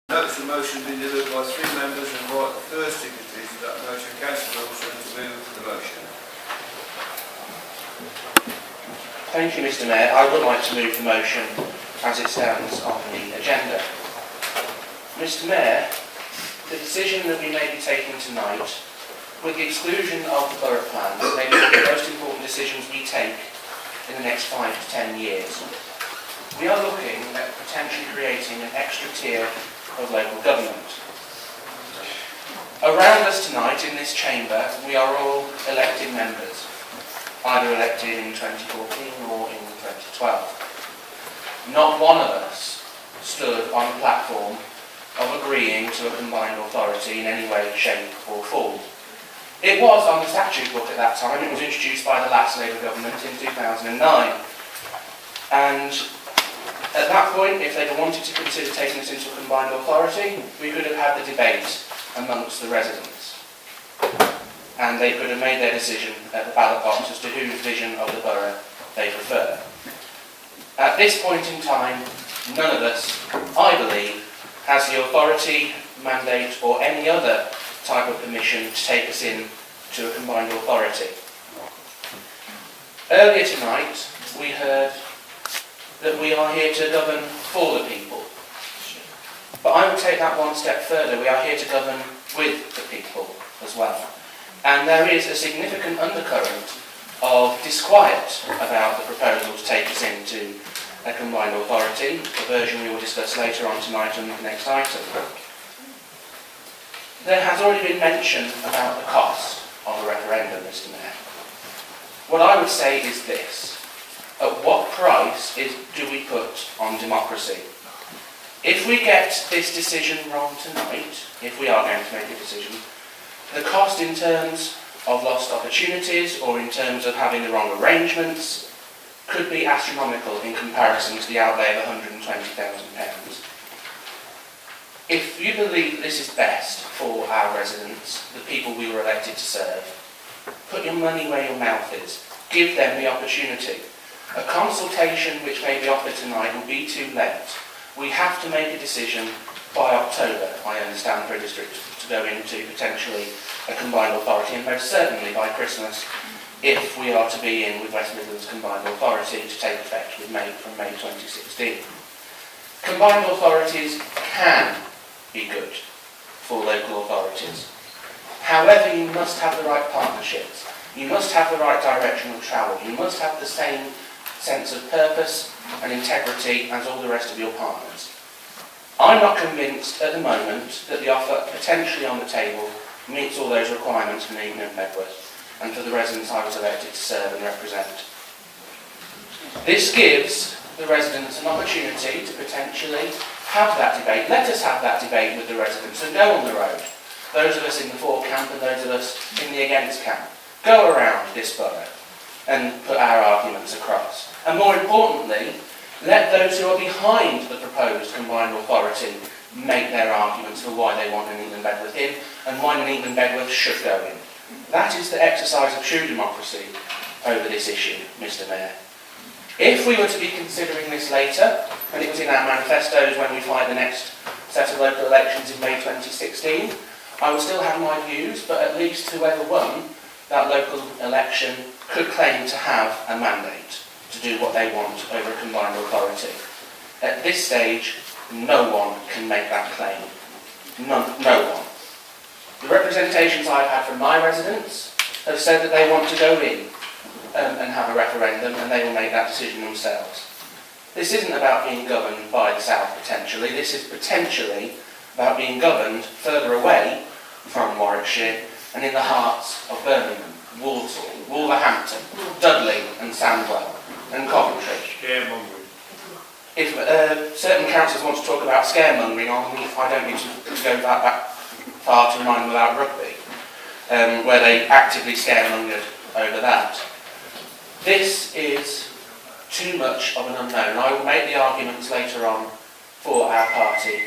Notes the motion being delivered by 3 members and invite the first signatory to that motion, Councillor Wilson, to move the motion. Thank you, Mr. Mayor. I would like to move the motion as it stands on the agenda. Mr. Mayor, the decision that we may be taking tonight, with the exclusion of the borough plans, may be the most important decisions we take in the next 5 to 10 years. We are looking at potentially creating an extra tier of local government. Around us tonight in this chamber, we are all elected members, either elected in 2014 or in 2012. Not one of us stood on a platform of agreeing to a combined authority in any way, shape or form. It was on the statute book at that time. It was introduced by the last Labour government in 2009. And at that point, if they'd wanted to consider taking us into a combined authority, we could have had the debate amongst the residents. And they could have made their decision at the ballot box as to whose vision of the borough they prefer. At this point in time, none of us, I believe, has the authority, mandate or any other type of permission to take us in to a combined authority. Earlier tonight, we heard that we are here to govern for the people. But I would take that one step further. We are here to govern with the people as well. And there is a significant undercurrent of disquiet about the proposal to take us into a combined authority, a version we will discuss later on tonight on the next item. There has already been mention about the cost of a referendum, Mr. Mayor. What I would say is this: at what price do we put on democracy? If we get this decision wrong tonight, if we are going to make a decision, the cost in terms of lost opportunities or in terms of having the wrong arrangements could be astronomical in comparison to the outlay of £120,000. If you believe that this is best for our residents, the people we were elected to serve, put your money where your mouth is. Give them the opportunity. A consultation which may be offered tonight will be too late. We have to make a decision by October, I understand, for a district to go into potentially a combined authority, and most certainly by Christmas if we are to be in with West Midlands Combined Authority to take effect from May 2016. Combined authorities can be good for local authorities. However, you must have the right partnerships. You must have the right direction of travel. You must have the same sense of purpose and integrity as all the rest of your partners. I'm not convinced at the moment that the offer potentially on the table meets all those requirements for Needham and Bedworth and for the residents I was elected to serve and represent. This gives the residents an opportunity to potentially have that debate. Let us have that debate with the residents and go on the road. Those of us in the for camp and those of us in the against camp. Go around this borough and put our arguments across. And more importantly, let those who are behind the proposed combined authority make their arguments for why they want an Needham and Bedworth in and why an Needham and Bedworth should go in. That is the exercise of true democracy over this issue, Mr. Mayor. If we were to be considering this later, and it was in our manifestos when we fight the next set of local elections in May 2016, I would still have my views, but at least whoever won that local election could claim to have a mandate to do what they want over a combined authority. At this stage, no one can make that claim. No one. The representations I've had from my residents have said that they want to go in and have a referendum, and they will make that decision themselves. This isn't about being governed by the South potentially. This is potentially about being governed further away from Warwickshire and in the hearts of Birmingham, Walsall, Wolverhampton, Dudley and Sandwell and Coventry. Scaremongering. If certain councillors want to talk about scaremongering, I don't need to go back far to remind them about rugby, where they actively scaremongered over that. This is too much of an unknown. I will make the arguments later on for our party,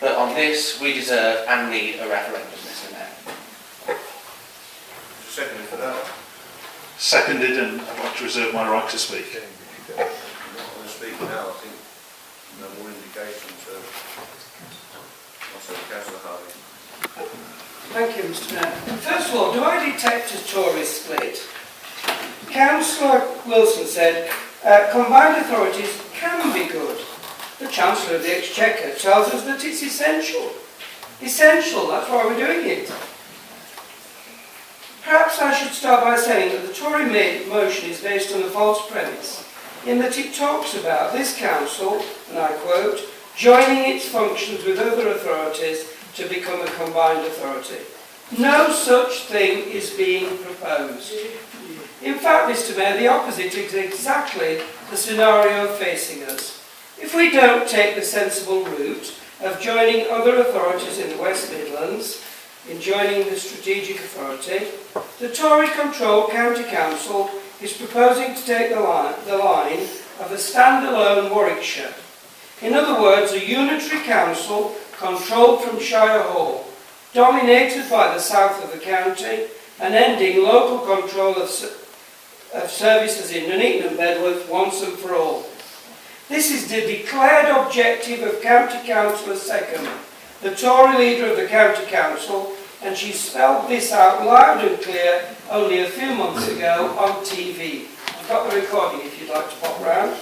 but on this we deserve and need a referendum, Mr. Mayor. Seconded for that. Seconded, and I'd like to reserve my right to speak. I'm not going to speak now, I think no more indications. Also, Councillor Harvey. Thank you, Mr. Mayor. First of all, do I detect a Tory split? Councillor Wilson said combined authorities can be good. The Chancellor of the Exchequer tells us that it's essential. Essential, that's why we're doing it. Perhaps I should start by saying that the Tory motion is based on a false premise, in that it talks about this council, and I quote, joining its functions with other authorities to become a combined authority. No such thing is being proposed. In fact, Mr. Mayor, the opposite is exactly the scenario facing us. If we don't take the sensible route of joining other authorities in the West Midlands, in joining the strategic authority, the Tory-controlled County Council is proposing to take the line of a standalone Warwickshire. In other words, a unitary council controlled from Shire Hall, dominated by the south of the county and ending local control of services in Nuneaton and Bedworth once and for all. This is the declared objective of County Councillor Second, the Tory leader of the County Council, and she spelled this out loud and clear only a few months ago on TV. I've got the recording if you'd like to pop round.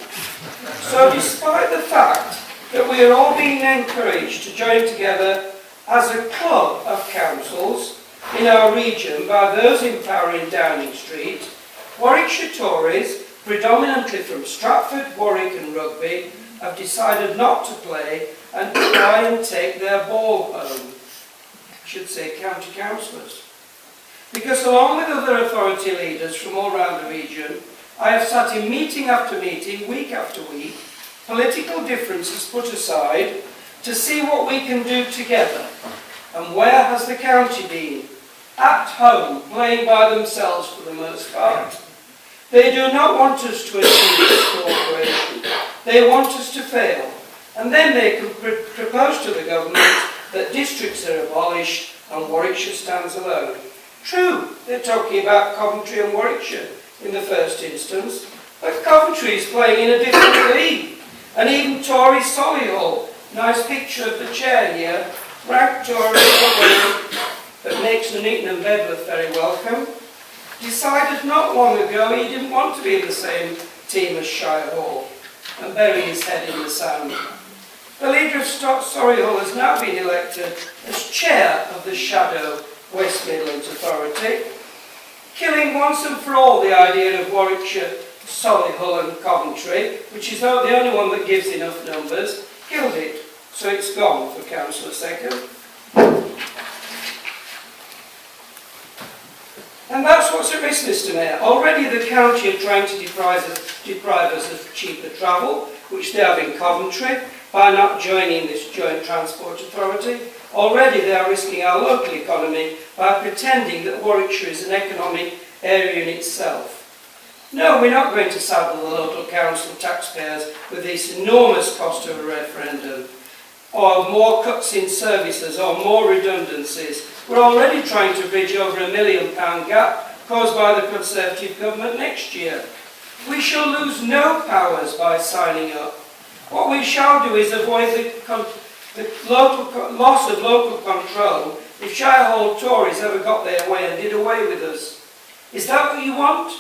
So despite the fact that we are all being encouraged to join together as a club of councils in our region by those in power in Downing Street, Warwickshire Tories, predominantly from Stratford, Warwick and Rugby, have decided not to play and try and take their ball home. I should say county councillors. Because along with other authority leaders from all around the region, I have sat in meeting after meeting, week after week, political differences put aside, to see what we can do together. And where has the county been? At home, playing by themselves for the most part. They do not want us to achieve this cooperation. They want us to fail. And then they can propose to the government that districts are abolished and Warwickshire stands alone. True, they're talking about Coventry and Warwickshire in the first instance, but Coventry is playing in a different league. And even Tory Solihull, nice picture of the chair here, rank Tory that makes Nuneaton and Bedworth very welcome, decided not long ago he didn't want to be in the same team as Shire Hall and bury his head in the sand. The leader of Solihull has now been elected as chair of the shadow West Midlands Authority, killing once and for all the idea of Warwickshire, Solihull and Coventry, which is the only one that gives enough numbers, killed it. So it's gone for Councillor Second. And that's what's at risk, Mr. Mayor. Already the county are trying to deprive us of cheaper travel, which they have in Coventry, by not joining this joint transport authority. Already they are risking our local economy by pretending that Warwickshire is an economic area in itself. No, we're not going to saddle the local council taxpayers with this enormous cost of a referendum, or more cuts in services, or more redundancies. We're already trying to bridge over £1 million gap caused by the Conservative government next year. We shall lose no powers by signing up. What we shall do is avoid the loss of local control if Shire Hall Tories ever got their way and did away with us. Is that what you want?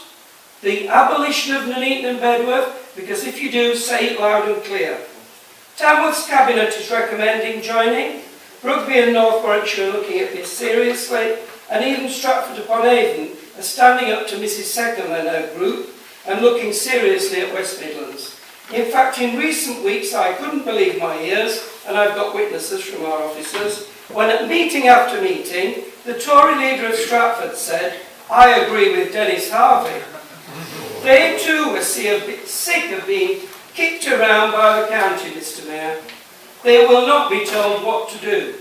The abolition of Nuneaton and Bedworth? Because if you do, say it loud and clear. Tamworth's Cabinet is recommending joining. Rugby and North Warwickshire are looking at this seriously, and even Stratford-upon-Avon are standing up to Mrs Second and her group and looking seriously at West Midlands. In fact, in recent weeks I couldn't believe my ears, and I've got witnesses from our officers, when at meeting after meeting, the Tory leader of Stratford said, "I agree with Dennis Harvey." They too were sick of being kicked around by the county, Mr Mayor. They will not be told what to do.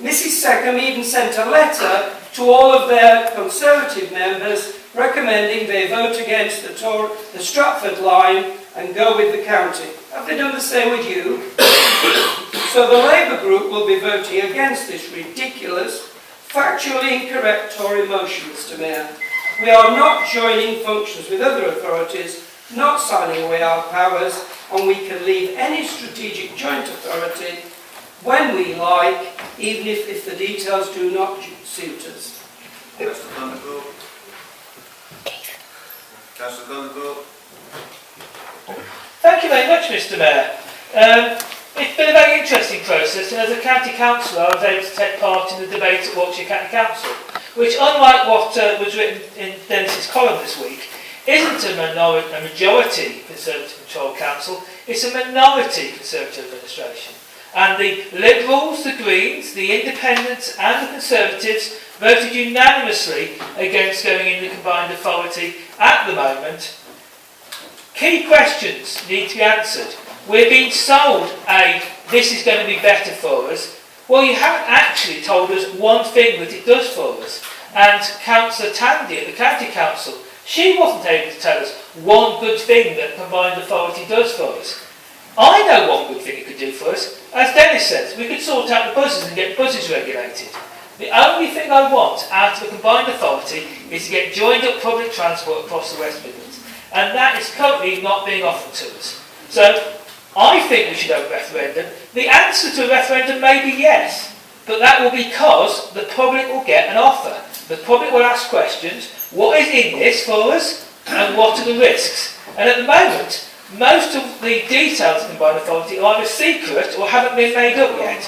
Mrs Second even sent a letter to all of their Conservative members recommending they vote against the Stratford line and go with the county. Have they done the same with you? So the Labour group will be voting against this ridiculous, factually incorrect Tory motion, Mr Mayor. We are not joining functions with other authorities, not signing away our powers, and we can leave any strategic joint authority when we like, even if the details do not suit us. Councillor Thunderthorpe. Councillor Thunderthorpe. Thank you very much, Mr. Mayor. It's been a very interesting process, and as a county councillor I was able to take part in the debate at Warwickshire County Council, which, unlike what was written in Dennis's column this week, isn't a majority Conservative controlled council, it's a minority Conservative administration. And the Liberals, the Greens, the Independents and the Conservatives voted unanimously against going in the combined authority at the moment. Key questions need to be answered. We're being sold this is going to be better for us. Well, you haven't actually told us one thing that it does for us. And Councillor Tandy at the County Council, she wasn't able to tell us one good thing that combined authority does for us. I know one good thing it could do for us. As Dennis says, we could sort out the buses and get buses regulated. The only thing I want out of the combined authority is to get joined up public transport across the West Midlands. And that is currently not being offered to us. So, I think we should have a referendum. The answer to a referendum may be yes, but that will be because the public will get an offer. The public will ask questions. What is in this for us? And what are the risks? And at the moment, most of the details of the combined authority are either secret or haven't been made up yet.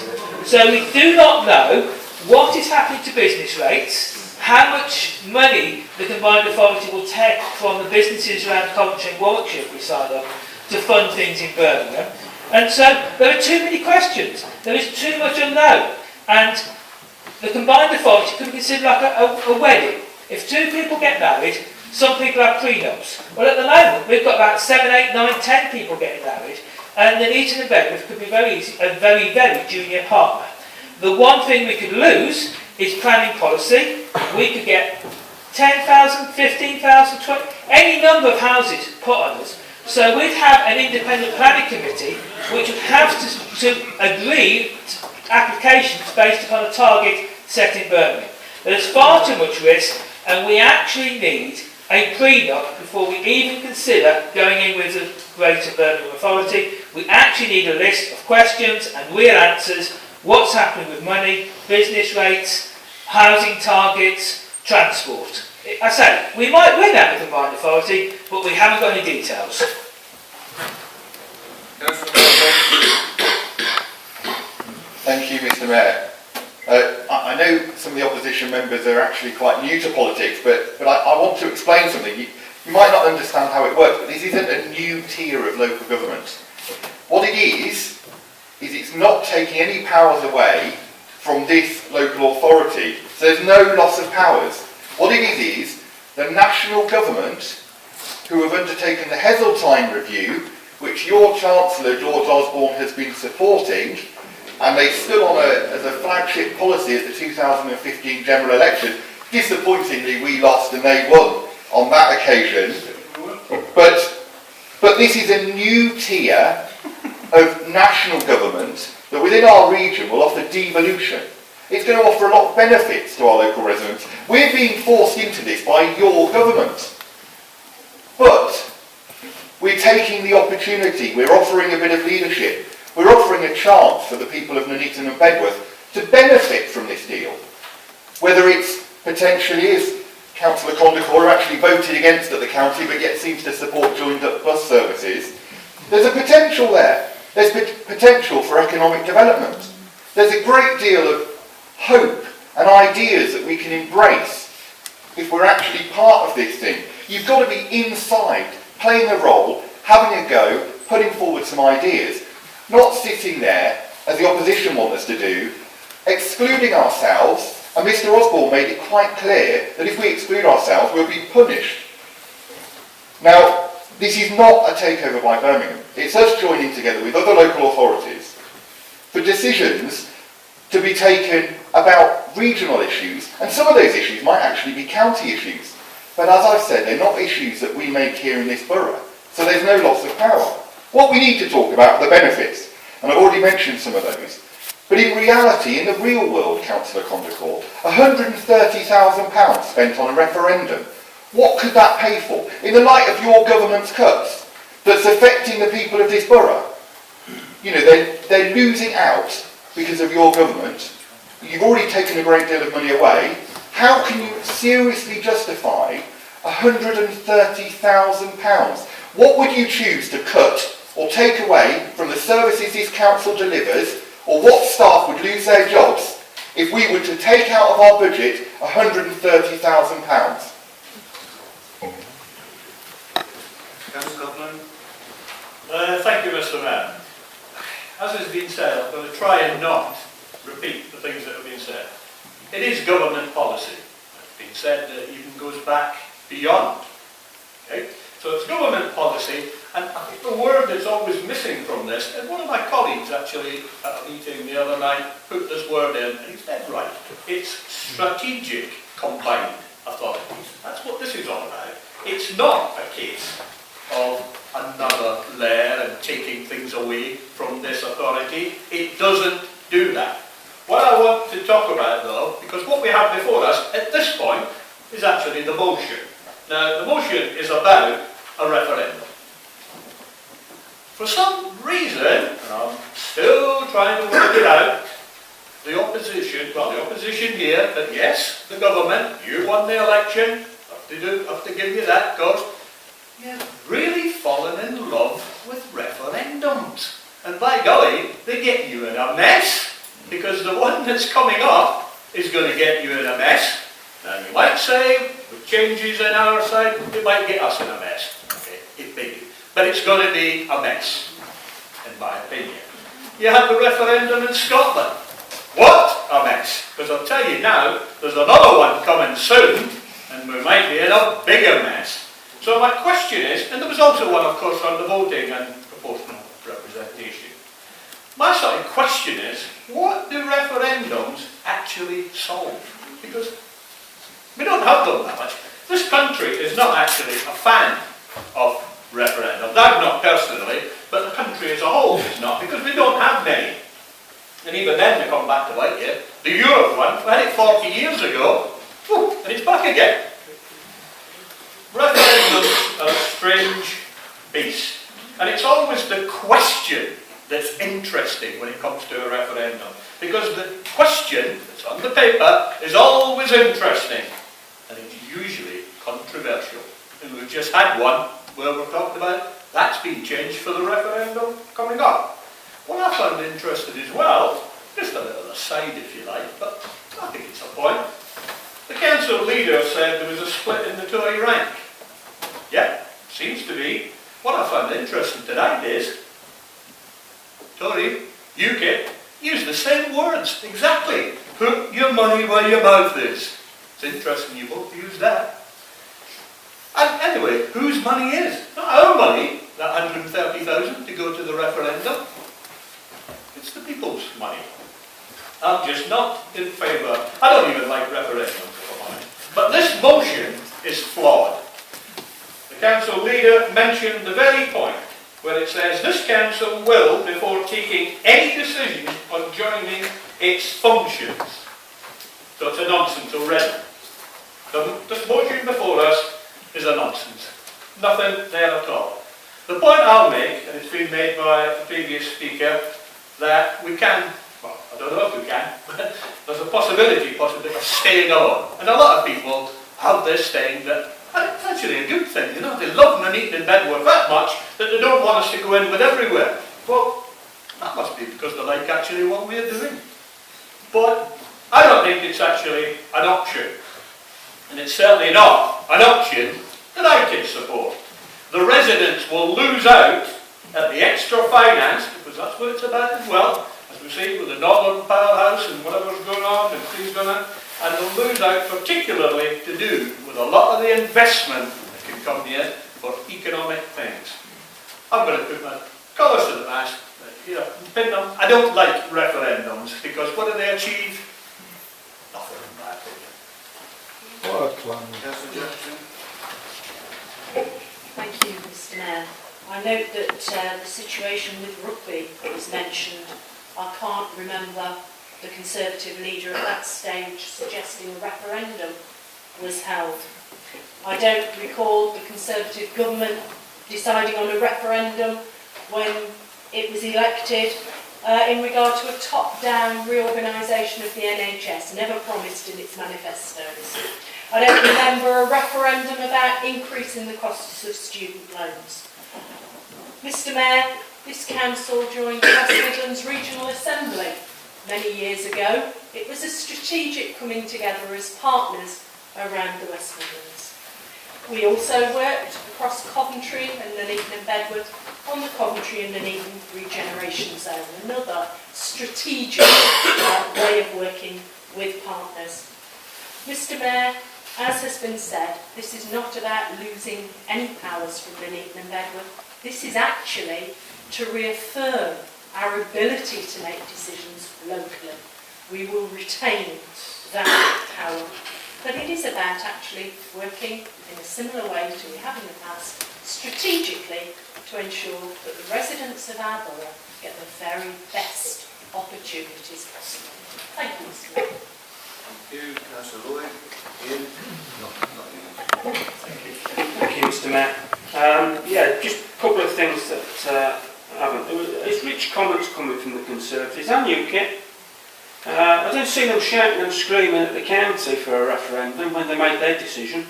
So we do not know what is happening to business rates, how much money the combined authority will take from the businesses around Coventry and Warwickshire if we sign up to fund things in Birmingham. And so there are too many questions. There is too much unknown. And the combined authority could be considered like a wedding. If two people get married, some people have prenups. Well, at the moment, we've got about 7, 8, 9, 10 people getting married, and the Eton and Bedworth could be very easy, a very, very junior partner. The one thing we could lose is planning policy. We could get 10,000, 15,000, 20, any number of houses put on us. So we'd have an independent planning committee which would have to agree applications based upon a target set in Birmingham. There's far too much risk, and we actually need a prenup before we even consider going in with the Greater Birmingham Authority. We actually need a list of questions and real answers. What's happening with money, business rates, housing targets, transport. I say, we might win out of the combined authority, but we haven't got any details. Thank you, Mr. Mayor. I know some of the opposition members are actually quite new to politics, but I want to explain something. You might not understand how it works, but this isn't a new tier of local government. What it is it's not taking any powers away from this local authority. So there's no loss of powers. What it is the national government who have undertaken the Heseltine review, which your Chancellor, George Osborne, has been supporting, and they stood on as a flagship policy at the 2015 general election. Disappointingly, we lost and they won on that occasion. But this is a new tier of national government that within our region will offer devolution. It's going to offer a lot of benefits to our local residents. We're being forced into this by your government. But we're taking the opportunity, we're offering a bit of leadership, we're offering a chance for the people of Nuneaton and Bedworth to benefit from this deal. Whether it's potentially is Councillor Condacor, who actually voted against at the county but yet seems to support joined up bus services, there's a potential there. There's potential for economic development. There's a great deal of hope and ideas that we can embrace if we're actually part of this thing. You've got to be inside, playing a role, having a go, putting forward some ideas, not sitting there, as the opposition want us to do, excluding ourselves. And Mr. Osborne made it quite clear that if we exclude ourselves, we'll be punished. Now, this is not a takeover by Birmingham. It's us joining together with other local authorities for decisions to be taken about regional issues, and some of those issues might actually be county issues. But as I've said, they're not issues that we make here in this borough, so there's no loss of power. What we need to talk about are the benefits, and I've already mentioned some of those. But in reality, in the real world, Councillor Condacor, £130,000 spent on a referendum. What could that pay for? In the light of your government's cuts, that's affecting the people of this borough. You know, they're losing out because of your government. You've already taken a great deal of money away. How can you seriously justify £130,000? What would you choose to cut or take away from the services this council delivers, or what staff would lose their jobs if we were to take out of our budget £130,000? Councillor Coughlin. Thank you, Mr. Mayor. As has been said, I'm going to try and not repeat the things that have been said. It is government policy. It's been said that it even goes back beyond. Okay? So it's government policy, and I think the word that's always missing from this, and one of my colleagues actually at a meeting the other night put this word in, and he's dead right. It's strategic combined authorities. That's what this is all about. It's not a case of another layer and taking things away from this authority. It doesn't do that. What I want to talk about though, because what we have before us at this point is actually the motion. Now the motion is about a referendum. For some reason, and I'm still trying to work it out, the opposition here, that yes, the government, you won the election, have to give you that, because you've really fallen in love with referendums. And by golly, they get you in a mess, because the one that's coming up is going to get you in a mess. Now you might say, with changes in our side, it might get us in a mess. Okay, it may be. But it's going to be a mess, in my opinion. You have the referendum in Scotland. What a mess! Because I'll tell you now, there's another one coming soon, and we might be in a bigger mess. So my question is, and there was also one, of course, on the voting and proportional representation. My sort of question is, what do referendums actually solve? Because we don't have them that much. This country is not actually a fan of referendums. I'm not personally, but the country as a whole is not, because we don't have many. And even then they come back to bite you. The Europe one, we had it 40 years ago, and it's back again. Referendums are a strange beast. And it's always the question that's interesting when it comes to a referendum. Because the question that's on the paper is always interesting. And it's usually controversial. And we've just had one where we've talked about that's been changed for the referendum coming up. What I found interesting as well, just a little aside if you like, but I think it's a point. The council leader said there was a split in the Tory rank. Yeah, seems to be. What I found interesting tonight is Tory, UKIP, use the same words, exactly. Put your money where your mouth is. It's interesting you both use that. And anyway, whose money is? Not our money, that 130,000 to go to the referendum. It's the people's money. I'm just not in favour. I don't even like referendums, if I'm honest. But this motion is flawed. The council leader mentioned the very point where it says this council will, before taking any decision on joining its functions. So it's a nonsense already. This motion before us is a nonsense. Nothing there at all. The point I'll make, and it's been made by a previous speaker, that we can, well, I don't know if we can, but there's a possibility of staying alone. And a lot of people have this thing that, and it's actually a good thing, you know, they love and eating in bed work that much that they don't want us to go in with everywhere. Well, that must be because they like actually what we're doing. But I don't think it's actually an option. And it's certainly not an option that I can support. The residents will lose out at the extra finance, because that's what it's about as well, as we see with the Northern Powerhouse and whatever's going on and things going on, and they'll lose out particularly to do with a lot of the investment that can come here for economic things. I'm going to put my colours to the mast. You know, I don't like referendums because what do they achieve? Nothing, in my opinion. Councillor Jackson. Thank you, Mr. Mayor. I note that the situation with rugby was mentioned. I can't remember the Conservative leader at that stage suggesting a referendum was held. I don't recall the Conservative government deciding on a referendum when it was elected in regard to a top-down reorganisation of the NHS, never promised in its manifestos. I don't remember a referendum about increasing the costs of student loans. Mr Mayor, this council joined the West Midlands Regional Assembly many years ago. It was a strategic coming together as partners around the West Midlands. We also worked across Coventry and Nuneaton and Bedworth on the Coventry and Nuneaton regeneration zone, another strategic way of working with partners. Mr Mayor, as has been said, this is not about losing any powers from Nuneaton and Bedworth. This is actually to reaffirm our ability to make decisions locally. We will retain that power. But it is about actually working in a similar way to we have in the past, strategically, to ensure that the residents of our borough get the very best opportunities possible. Thank you, Mr Mayor. Thank you, Councillor Lloyd. Ian? Thank you, Mr Mayor. Yeah, just a couple of things that haven't. It's rich comments coming from the Conservatives and UKIP. I didn't see them shouting and screaming at the county for a referendum when they made their decision.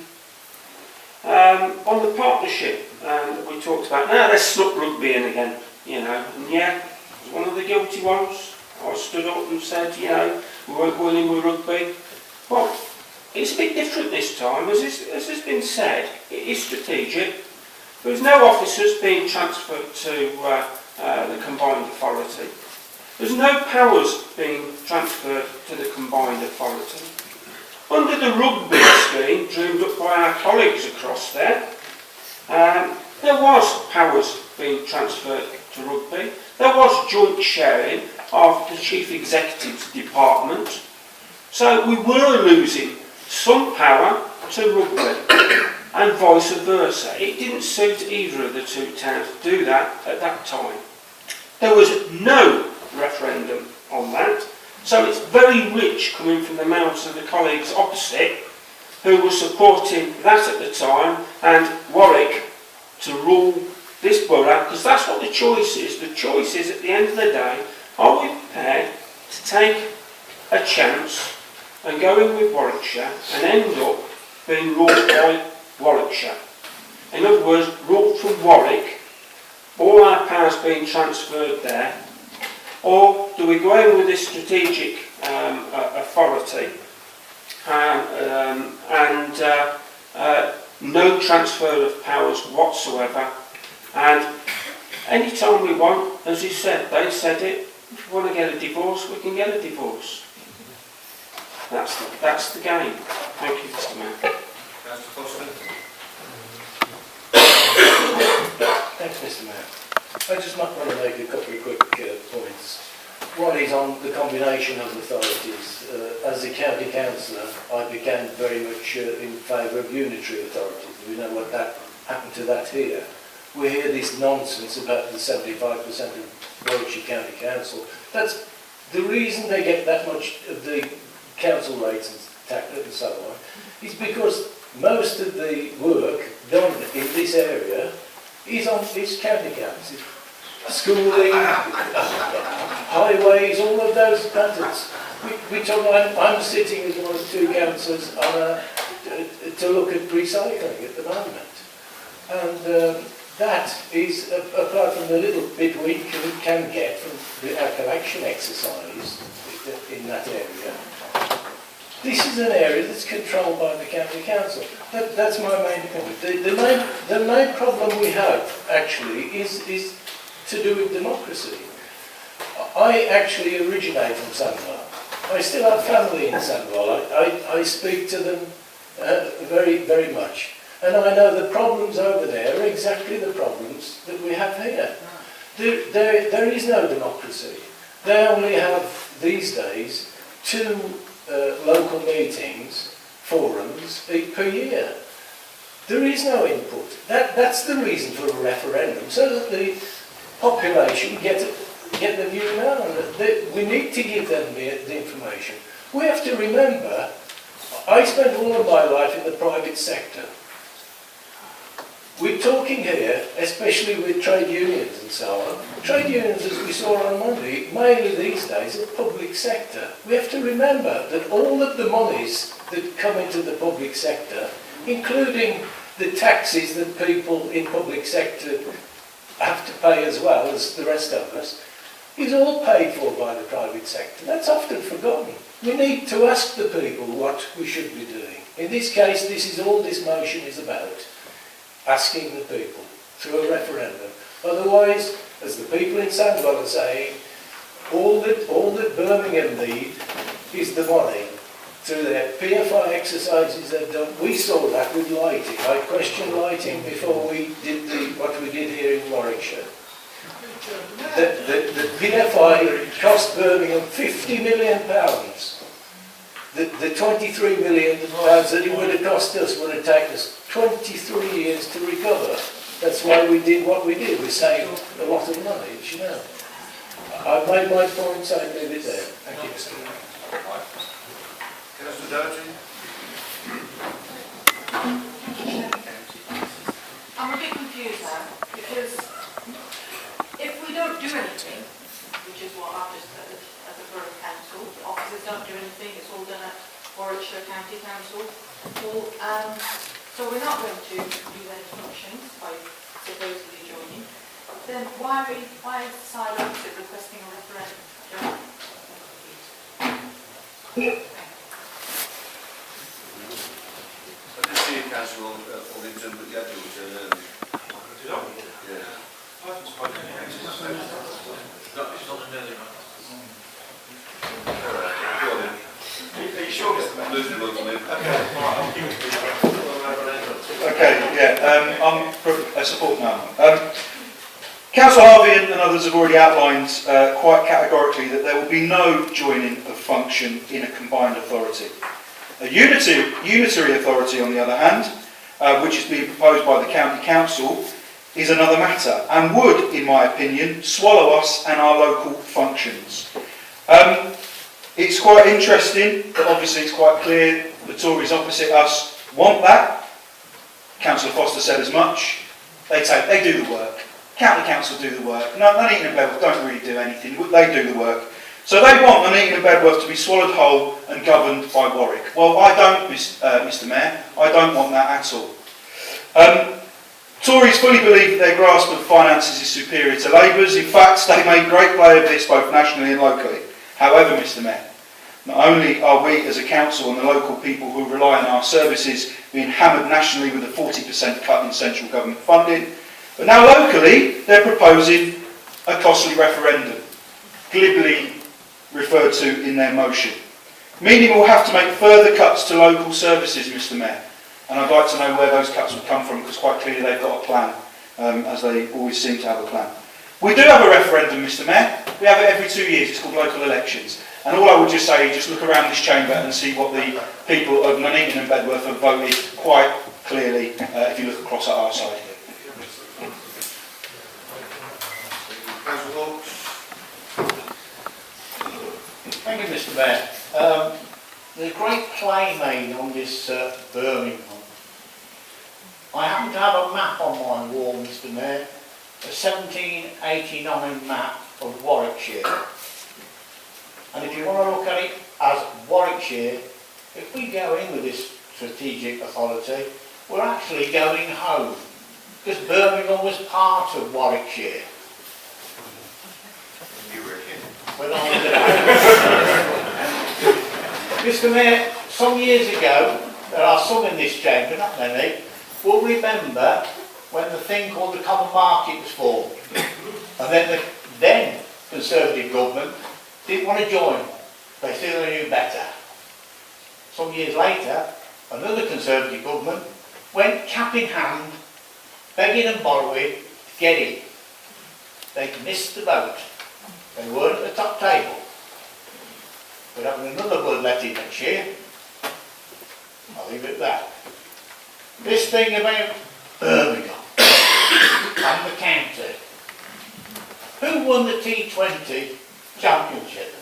On the partnership that we talked about, now they snuck rugby in again, you know, and yeah, I was one of the guilty ones. I stood up and said, you know, we weren't winning with rugby. Well, it's a bit different this time. As has been said, it is strategic. There's no officers being transferred to the Combined Authority. There's no powers being transferred to the Combined Authority. Under the rugby scheme, dreamed up by our colleagues across there was powers being transferred to rugby. There was joint sharing of the Chief Executive's department. So we were losing some power to rugby and vice versa. It didn't suit either of the two towns to do that at that time. There was no referendum on that. So it's very rich coming from the mouths of the colleagues opposite who were supporting that at the time and Warwick to rule this borough, because that's what the choice is. The choice is, at the end of the day, are we prepared to take a chance and go in with Warwickshire and end up being ruled by Warwickshire? In other words, ruled from Warwick, all our powers being transferred there, or do we go in with this strategic authority and no transfer of powers whatsoever, and any time we want, as he said, they said it, if we want to get a divorce, we can get a divorce. That's the game. Thank you, Mr Mayor. Councillor Foster? Thanks, Mr Mayor. I just might want to make a couple of quick points. One is on the combination of authorities. As a county councillor, I became very much in favour of unitary authorities. We know what happened to that here. We hear this nonsense about the 75% of Warwickshire County Council. That's the reason they get that much of the council rates and so on, is because most of the work done in this area is on this county council. Schooling, highways, all of those matters. I'm sitting as one of two councillors to look at recycling at the moment. And that is, apart from the little bit we can get from our collection exercise in that area, this is an area that's controlled by the county council. That's my main point. The main problem we have, actually, is to do with democracy. I actually originate from Sandwell. I still have family in Sandwell. I speak to them very, very much. And I know the problems over there are exactly the problems that we have here. There is no democracy. They only have, these days, 2 local meetings, forums, per year. There is no input. That's the reason for a referendum, so that the population get the view known. We need to give them the information. We have to remember, I spent all of my life in the private sector. We're talking here, especially with trade unions and so on. Trade unions, as we saw on Monday, mainly these days are public sector. We have to remember that all of the monies that come into the public sector, including the taxes that people in public sector have to pay as well as the rest of us, is all paid for by the private sector. That's often forgotten. We need to ask the people what we should be doing. In this case, this is all this motion is about. Asking the people through a referendum. Otherwise, as the people in Sandwell are saying, all that Birmingham need is the money. Through their PFI exercises they've done, we saw that with lighting. I questioned lighting before we did what we did here in Warwickshire. The PFI cost Birmingham £50 million. The 23 million pounds that it would have cost us would have taken us 23 years to recover. That's why we did what we did. We saved a lot of money, as you know. I've made my points, I leave it there. Thank you, Mr. Mayor. Councillor Doherty? I'm a bit confused now, because if we don't do anything, which is what I've just heard as a borough council, the officers don't do anything, it's all done at Warwickshire County Council, so we're not going to do any functions by supposedly joining, then why is silence requesting a referendum? I did see you, Councillor Orlington, but you had your turn early. Yeah. Are you sure, Mr. Mayor? Losing one to me. Okay, yeah, I support now. Councillor Harvey and others have already outlined quite categorically that there will be no joining of function in a combined authority. A unitary authority, on the other hand, which is being proposed by the County Council, is another matter and would, in my opinion, swallow us and our local functions. It's quite interesting, but obviously it's quite clear the Tories opposite us want that. Councillor Foster said as much. They do the work. County Council do the work. Nuneaton and Bedworth don't really do anything. They do the work. So they want Nuneaton and Bedworth to be swallowed whole and governed by Warwick. Well, I don't, Mr. Mayor. I don't want that at all. Tories fully believe that their grasp of finances is superior to Labour's. In fact, they make great play of this both nationally and locally. However, Mr. Mayor, not only are we as a council and the local people who rely on our services being hammered nationally with a 40% cut in central government funding, but now locally they're proposing a costly referendum, glibly referred to in their motion, meaning we'll have to make further cuts to local services, Mr. Mayor. And I'd like to know where those cuts would come from, because quite clearly they've got a plan, as they always seem to have a plan. We do have a referendum, Mr. Mayor. We have it every 2 years. It's called local elections. And all I would just say is just look around this chamber and see what the people of Nuneaton and Bedworth have voted quite clearly if you look across at our side. Councillor Hawks? Thank you, Mr. Mayor. There's a great play made on this Birmingham. I happen to have a map on my wall, Mr. Mayor, a 1789 map of Warwickshire. And if you want to look at it as Warwickshire, if we go in with this strategic authority, we're actually going home, because Birmingham was part of Warwickshire. You reckon? When I was Mr. Mayor, some years ago, there are some in this chamber, not many, will remember when the thing called the Common Market was formed. And then the then Conservative government didn't want to join. They still knew better. Some years later, another Conservative government went cap in hand, begging and borrowing to get in. They missed the boat. They weren't at the top table. We're having another bloodletting next year. I'll leave it at that. This thing about Birmingham and the county. Who won the T20 championship?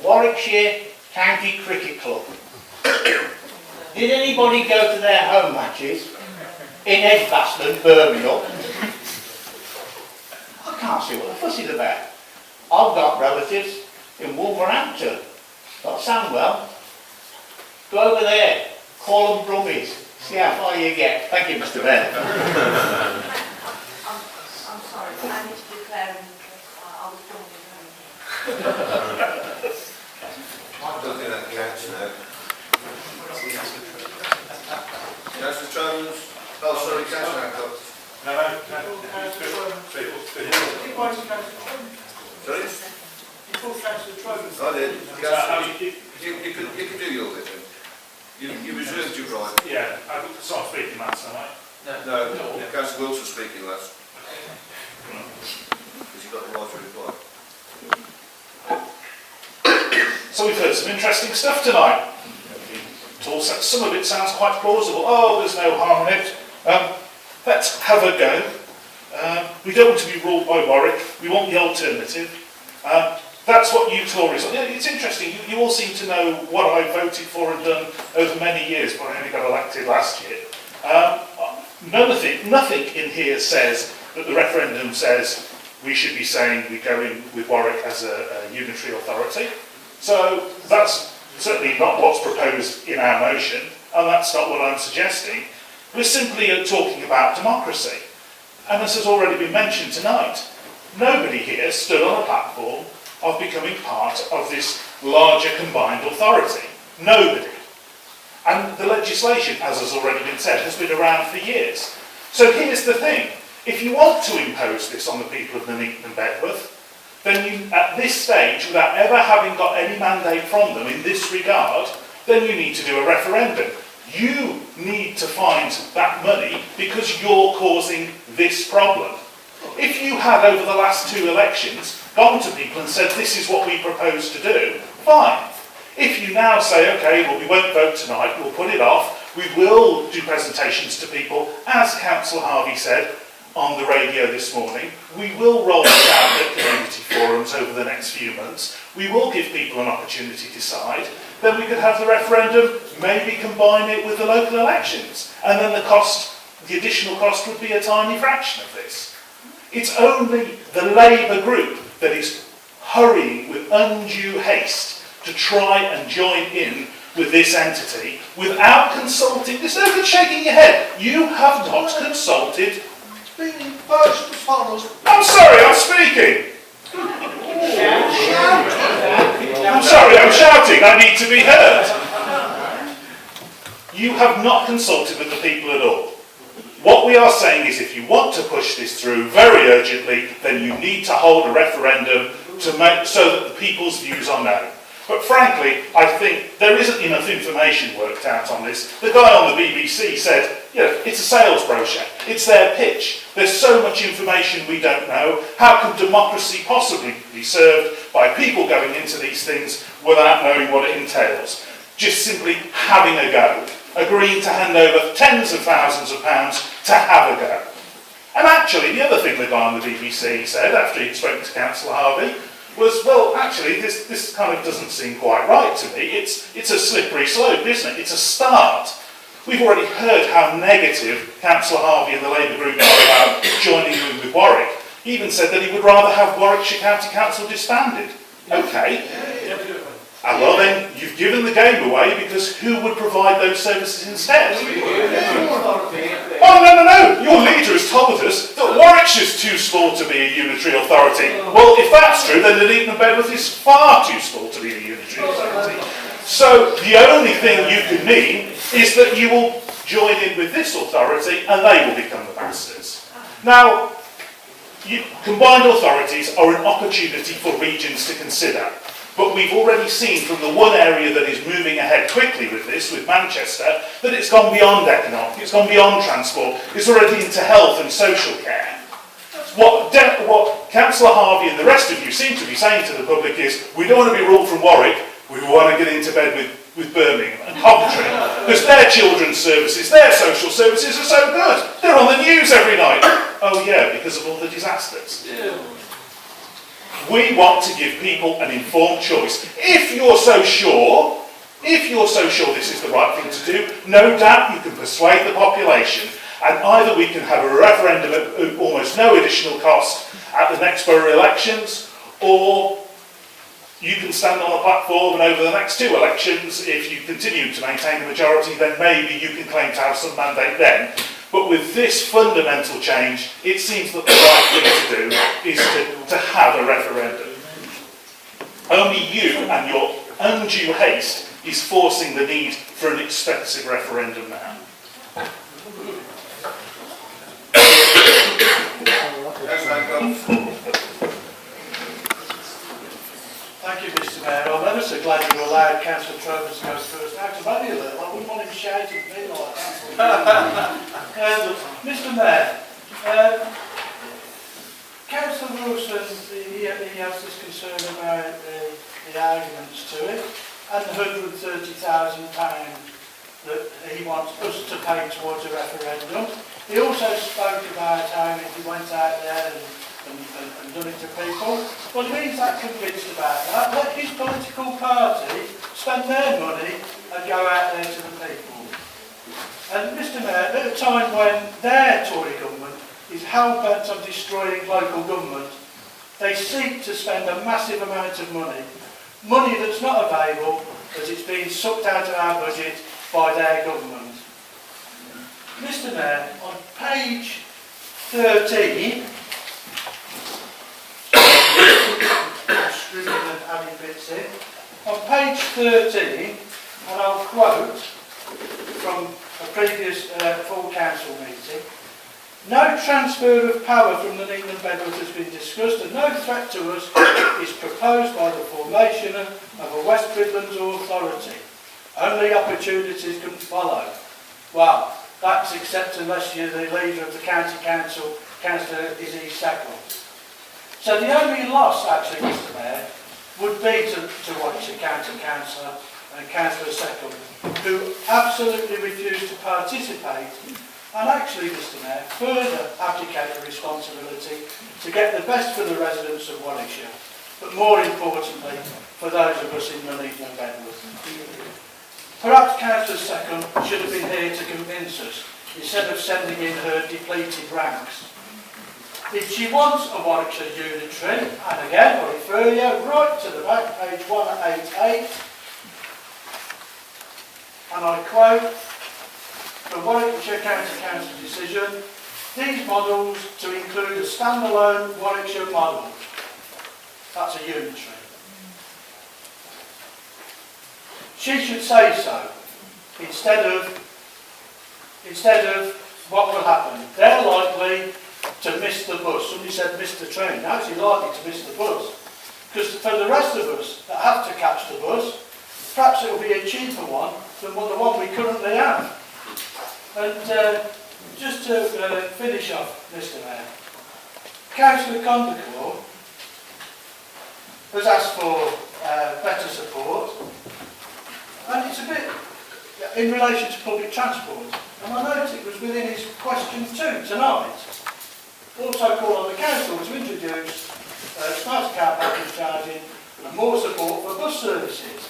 Warwickshire County Cricket Club. Did anybody go to their home matches? in Edgbaston, Birmingham. I can't see what the fuss is about. I've got relatives in Wolverhampton, not Sandwell. Go over there, call them brummies, see how far you get. Thank you, Mr. Mayor. I'm sorry, but I need to declare an interest. I was born in Birmingham. I don't think that counts now. Councillor Jones? Oh, sorry, Councillor Hancock. Sorry? I did. You can do your bit then. You reserved your right. Yeah, I got to start speaking last night. No, Councillor Wilson speaking last. Because you've got the right to reply. So we've heard some interesting stuff tonight. Some of it sounds quite plausible. Oh, there's no harm in it. Let's have a go. We don't want to be ruled by Warwick. We want the alternative. That's what you Tories... It's interesting. You all seem to know what I voted for and done over many years, but I only got elected last year. Nothing in here says that the referendum says we should be saying we go in with Warwick as a unitary authority. So that's certainly not what's proposed in our motion, and that's not what I'm suggesting. We're simply talking about democracy. And this has already been mentioned tonight. Nobody here stood on a platform of becoming part of this larger combined authority. Nobody. And the legislation, as has already been said, has been around for years. So here's the thing. If you want to impose this on the people of Nuneaton and Bedworth, then you, at this stage, without ever having got any mandate from them in this regard, then you need to do a referendum. You need to find that money because you're causing this problem. If you had, over the last 2 elections, gone to people and said, this is what we propose to do, fine. If you now say, okay, well, we won't vote tonight, we'll put it off, we will do presentations to people, as Councillor Harvey said on the radio this morning, we will roll it out at community forums over the next few months, we will give people an opportunity to decide, then we could have the referendum, maybe combine it with the local elections, and then the additional cost would be a tiny fraction of this. It's only the Labour group that is hurrying with undue haste to try and join in with this entity without consulting. There's no good shaking your head. You have not consulted. I'm sorry, I'm speaking. I'm sorry, I'm shouting. I need to be heard. You have not consulted with the people at all. What we are saying is if you want to push this through very urgently, then you need to hold a referendum to make so that the people's views are known. But frankly, I think there isn't enough information worked out on this. The guy on the BBC said, it's a sales brochure. It's their pitch. There's so much information we don't know. How can democracy possibly be served by people going into these things without knowing what it entails? Just simply having a go. Agreeing to hand over tens of thousands of pounds to have a go. And actually, the other thing the guy on the BBC said after he'd spoken to Councillor Harvey was, well, actually, this kind of doesn't seem quite right to me. It's a slippery slope, isn't it? It's a start. We've already heard how negative Councillor Harvey and the Labour group are about joining in with Warwick. He even said that he would rather have Warwickshire County Council disbanded. Okay. Well then, you've given the game away because who would provide those services instead? Oh, no. Your leader has told us that Warwickshire's too small to be a unitary authority. Well, if that's true, then Nuneaton and Bedworth is far too small to be a unitary authority. So the only thing you can mean is that you will join in with this authority and they will become the masters. Now, combined authorities are an opportunity for regions to consider. But we've already seen from the one area that is moving ahead quickly with this, with Manchester, that it's gone beyond economic, it's gone beyond transport, it's already into health and social care. What Councillor Harvey and the rest of you seem to be saying to the public is, we don't want to be ruled from Warwick, we want to get into bed with Birmingham and Coventry, because their children's services, their social services are so good. They're on the news every night. Oh yeah, because of all the disasters. Yeah. We want to give people an informed choice. If you're so sure this is the right thing to do, no doubt you can persuade the population. And either we can have a referendum at almost no additional cost at the next borough elections, or you can stand on a platform and over the next 2 elections, if you continue to maintain a majority, then maybe you can claim to have some mandate then. But with this fundamental change, it seems that the right thing to do is to have a referendum. Only you and your undue haste is forcing the need for an expensive referendum now. Thank you, Mr. Mayor. I'm ever so glad you allowed Councillor Trovers to go first. Out of any of them, I wouldn't want him shouting at me like that. Mr. Mayor, Councillor Wilson, he has this concern about the arguments to it, and the £130,000 that he wants us to pay towards a referendum. He also spoke about how if he went out there and done it to people. Well, he's that convinced about that. Let his political party spend their money and go out there to the people. And Mr. Mayor, at a time when their Tory government is hell-bent on destroying local government, they seek to spend a massive amount of money that's not available as it's being sucked out of our budget by their government. Mr. Mayor, on page 13, and adding bits in. On page 13, and I'll quote from a previous full council meeting, no transfer of power from the Newton and Bedworth has been discussed, and no threat to us is proposed by the formation of a West Midlands authority. Only opportunities can follow. Well, that's except unless you're the leader of the county council, Councillor Izzy Sackle. So the only loss, actually, Mr. Mayor, would be to Warwickshire County Councillor and Councillor Second, who absolutely refused to participate and actually, Mr. Mayor, further abdicate the responsibility to get the best for the residents of Warwickshire, but more importantly, for those of us in Nuneaton and Bedworth. Perhaps Councillor Second should have been here to convince us, instead of sending in her depleted ranks. If she wants a Warwickshire unitary, and again I refer you right to the back, page 188, and I quote from Warwickshire County Council decision, these models to include a standalone Warwickshire model. That's a unitary. She should say so, instead of what will happen. They're likely to miss the bus. Somebody said miss the train. Now it's likely to miss the bus. Because for the rest of us that have to catch the bus, perhaps it will be a cheaper one than the one we currently have. And just to finish off, Mr. Mayor, Councillor Condacore has asked for better support, and it's a bit in relation to public transport. And I noticed it was within his question too tonight. Also call on the council to introduce smart car package charging and more support for bus services.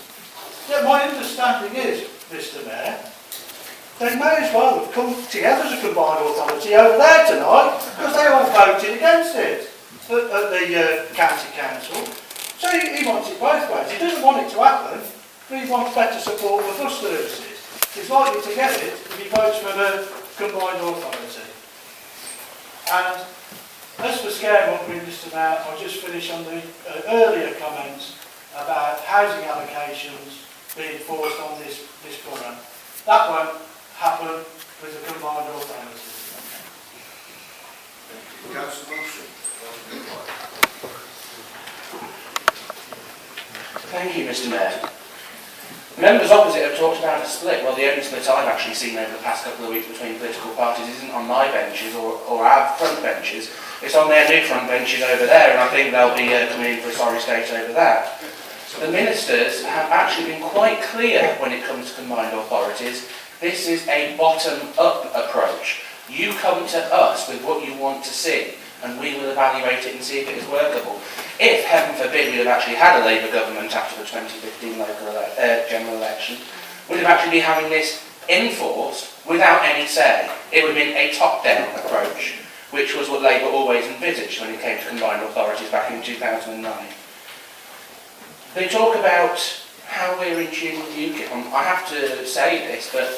Yet my understanding is, Mr. Mayor, they may as well have come together as a combined authority over there tonight, because they all voted against it at the county council. So he wants it both ways. He doesn't want it to happen, but he wants better support for bus services. He's likely to get it if he votes for the combined authority. And as for scaremongering, Mr. Mayor, I'll just finish on the earlier comments about housing allocations being forced on this borough. That won't happen with the combined authority. Councillor Wilson. Thank you, Mr. Mayor. Members opposite have talked about a split. Well, the only split I've actually seen over the past couple of weeks between political parties isn't on my benches or our front benches. It's on their new front benches over there, and I think they'll be coming in for a sorry state over that. The ministers have actually been quite clear when it comes to combined authorities. This is a bottom-up approach. You come to us with what you want to see, and we will evaluate it and see if it is workable. If, heaven forbid, we'd have actually had a Labour government after the 2015 general election, we'd have actually be having this enforced without any say. It would have been a top-down approach, which was what Labour always envisaged when it came to combined authorities back in 2009. They talk about how we're in tune with UKIP. I have to say this, but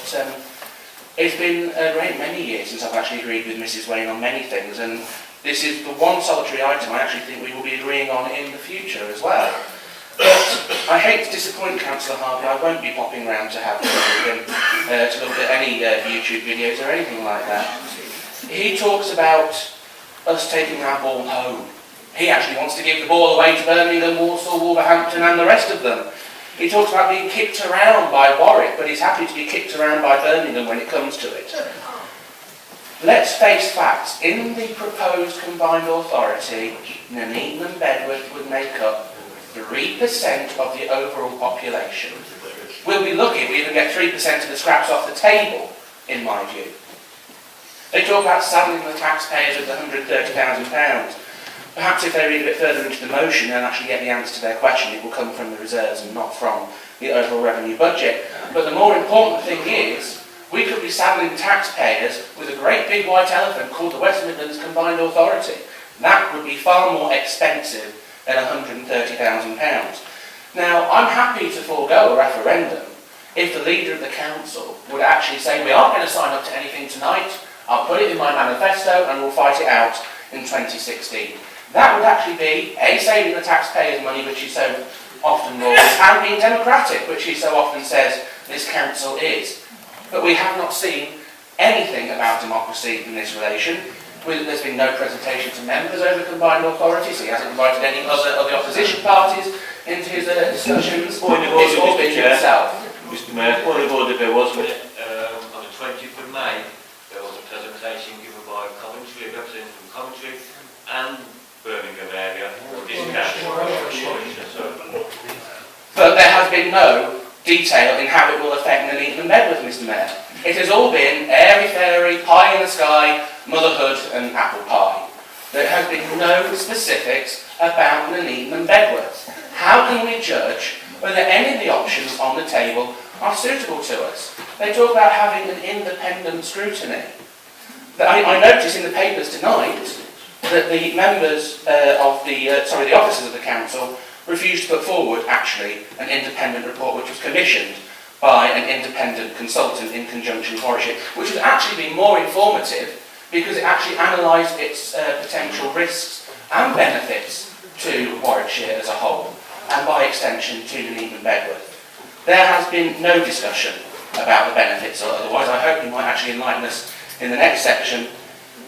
it's been a great many years since I've actually agreed with Mrs Wayne on many things, and this is the one solitary item I actually think we will be agreeing on in the future as well. But I hate to disappoint Councillor Harvey. I won't be popping round to have him to look at any YouTube videos or anything like that. He talks about us taking our ball home. He actually wants to give the ball away to Birmingham, Walsall, Wolverhampton and the rest of them. He talks about being kicked around by Warwick, but he's happy to be kicked around by Birmingham when it comes to it. Let's face facts. In the proposed combined authority, Nuneaton and Bedworth would make up 3% of the overall population. We'll be lucky if we even get 3% of the scraps off the table, in my view. They talk about saddling the taxpayers with £130,000. Perhaps if they read a bit further into the motion and actually get the answer to their question, it will come from the reserves and not from the overall revenue budget. But the more important thing is, we could be saddling taxpayers with a great big white elephant called the West Midlands Combined Authority. That would be far more expensive than £130,000. Now, I'm happy to forego a referendum if the leader of the council would actually say, we aren't going to sign up to anything tonight, I'll put it in my manifesto and we'll fight it out in 2016. That would actually be, A, saving the taxpayers' money, which he so often laws, and being democratic, which he so often says this council is. But we have not seen anything about democracy in this relation. There's been no presentation to members over combined authorities. He hasn't invited any of the opposition parties into his discussions. Point of order, It's all been himself. Mr Mayor, point of order there was, wasn't it? On the 20th of May, there was a presentation given by Coventry, a representative from Coventry and Birmingham area. But there has been no detail in how it will affect Nuneaton and Bedworth, Mr Mayor. It has all been airy-fairy, pie in the sky, motherhood and apple pie. There has been no specifics about Nuneaton and Bedworth. How can we judge whether any of the options on the table are suitable to us? They talk about having an independent scrutiny. I notice in the papers tonight that the members the officers of the council refused to put forward, actually, an independent report which was commissioned by an independent consultant in conjunction with Warwickshire, which would actually be more informative because it actually analysed its potential risks and benefits to Warwickshire as a whole, and by extension to Nuneaton and Bedworth. There has been no discussion about the benefits, or otherwise I hope you might actually enlighten us in the next section,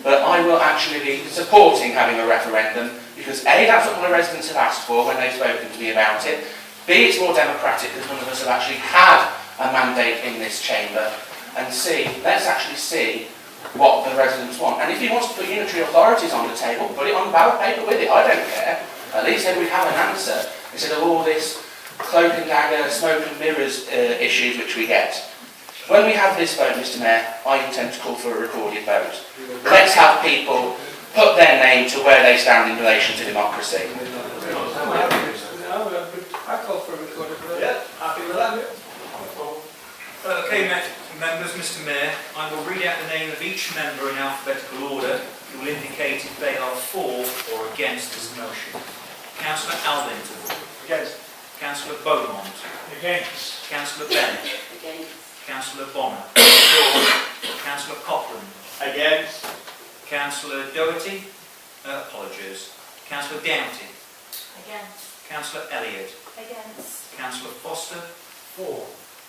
but I will actually be supporting having a referendum because A, that's what my residents have asked for when they've spoken to me about it, B, it's more democratic because none of us have actually had a mandate in this chamber, and C, let's actually see what the residents want. And if he wants to put unitary authorities on the table, put it on ballot paper with it, I don't care. At least then we have an answer instead of all this cloak and dagger, smoke and mirrors issues which we get. When we have this vote, Mr Mayor, I intend to call for a recorded vote. Let's have people put their name to where they stand in relation to democracy. I call for a recorded vote. Yeah, happy with that. Okay, members, Mr Mayor, I will read out the name of each member in alphabetical order who will indicate if they are for or against this motion. Councillor Alvington. Against. Councillor Beaumont. Against. Councillor Bennett. Against. Councillor Bonner. Councillor Copland. Against. Councillor Doherty. Apologies. Councillor Doughty. Against. Councillor Elliott. Against. Councillor Foster. For.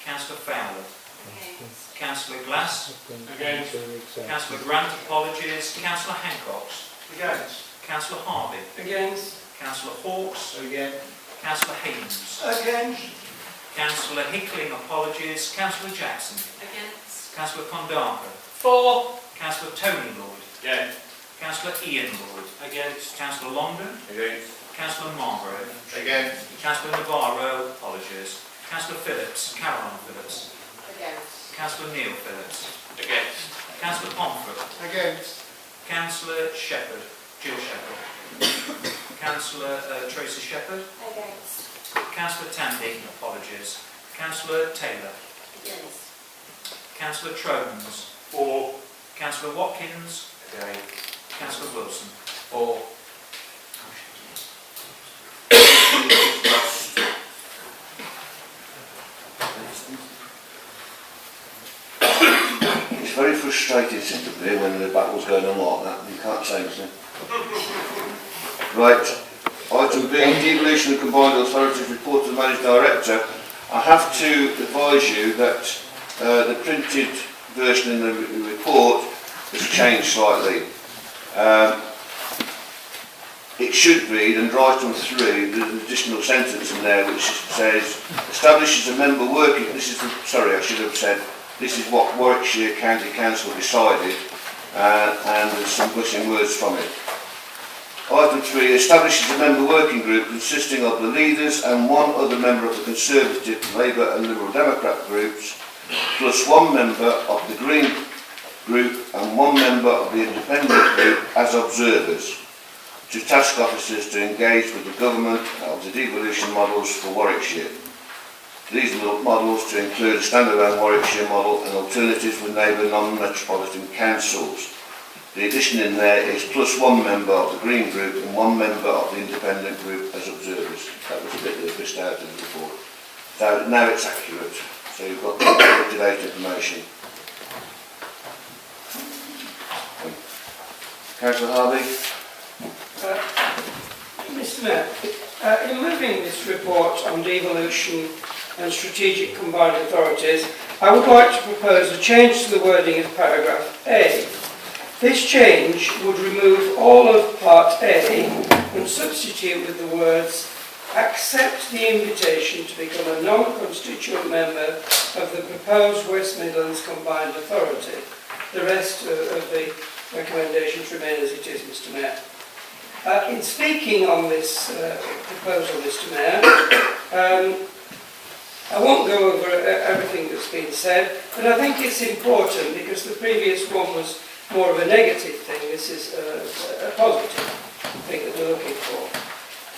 Councillor Fowler. Against. Councillor Glass. Against. Councillor Grant, apologies. Councillor Hancox. Against. Councillor Harvey. Against. Councillor Hawkes. Against. Councillor Haynes. Against. Councillor Hickling, apologies. Councillor Jackson. Against. Councillor Condaka. For. Councillor Tony Lloyd. Against. Councillor Ian Lloyd. Against. Councillor Longdon. Against. Councillor Margrove. Against. Councillor Navarro, apologies. Councillor Phillips. Caroline Phillips. Against. Councillor Neil Phillips. Against. Councillor Pomfret. Against. Councillor Shepherd. Jill Shepherd. Councillor Tracy Shepherd. Against. Councillor Tandy, apologies. Councillor Taylor. Against. Councillor Trones. For. Councillor Watkins. Again. Councillor Wilson. For. It's very frustrating sitting up here when the battle's going on like that and you can't say anything. Right, item B, devolution of combined authorities report to the managing director. I have to advise you that the printed version in the report has changed slightly. It should read, under item 3, there's an additional sentence in there which says, establishes a member working, this is the, sorry, I should have said, this is what Warwickshire County Council decided, and there's some missing words from it. Item 3, establishes a member working group consisting of the leaders and one other member of the Conservative, Labour and Liberal Democrat groups, plus one member of the Green group and one member of the Independent group as observers, to task officers to engage with the government of the devolution models for Warwickshire. These models to include a standalone Warwickshire model and alternatives with neighbour non-metropolitan councils. The addition in there is plus one member of the Green group and one member of the Independent group as observers. That was a bit that missed out in the report. So now it's accurate. So you've got up-to-date information. Councillor Harvey. Mr Mayor, in moving this report on devolution and strategic combined authorities, I would like to propose a change to the wording of paragraph A. This change would remove all of part A and substitute with the words, accept the invitation to become a non-constituent member of the proposed West Midlands Combined Authority. The rest of the recommendations remain as it is, Mr Mayor. In speaking on this proposal, Mr Mayor, I won't go over everything that's been said, but I think it's important because the previous one was more of a negative thing. This is a positive thing that we're looking for.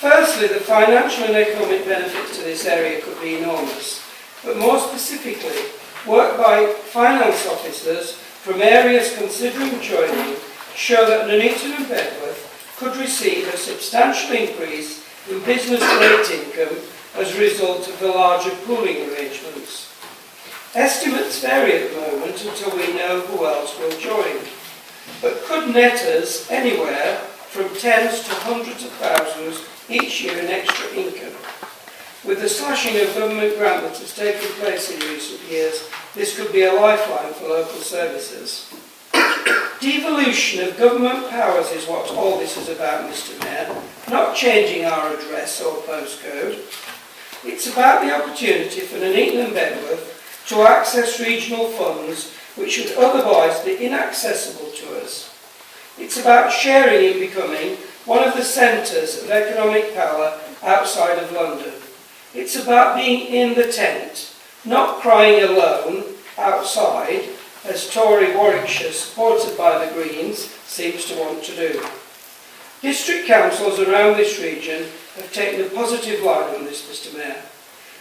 Firstly, the financial and economic benefits to this area could be enormous, but more specifically, work by finance officers from areas considering joining show that Nuneaton and Bedworth could receive a substantial increase in business rate income as a result of the larger pooling arrangements. Estimates vary at the moment until we know who else will join, but could net us anywhere from tens to hundreds of thousands each year in extra income. With the slashing of government grant that has taken place in recent years, this could be a lifeline for local services. Devolution of government powers is what all this is about, Mr Mayor, not changing our address or postcode. It's about the opportunity for Nuneaton and Bedworth to access regional funds which would otherwise be inaccessible to us. It's about sharing in becoming one of the centres of economic power outside of London. It's about being in the tent, not crying alone outside, as Tory Warwickshire, supported by the Greens, seems to want to do. District councils around this region have taken a positive line on this, Mr Mayor,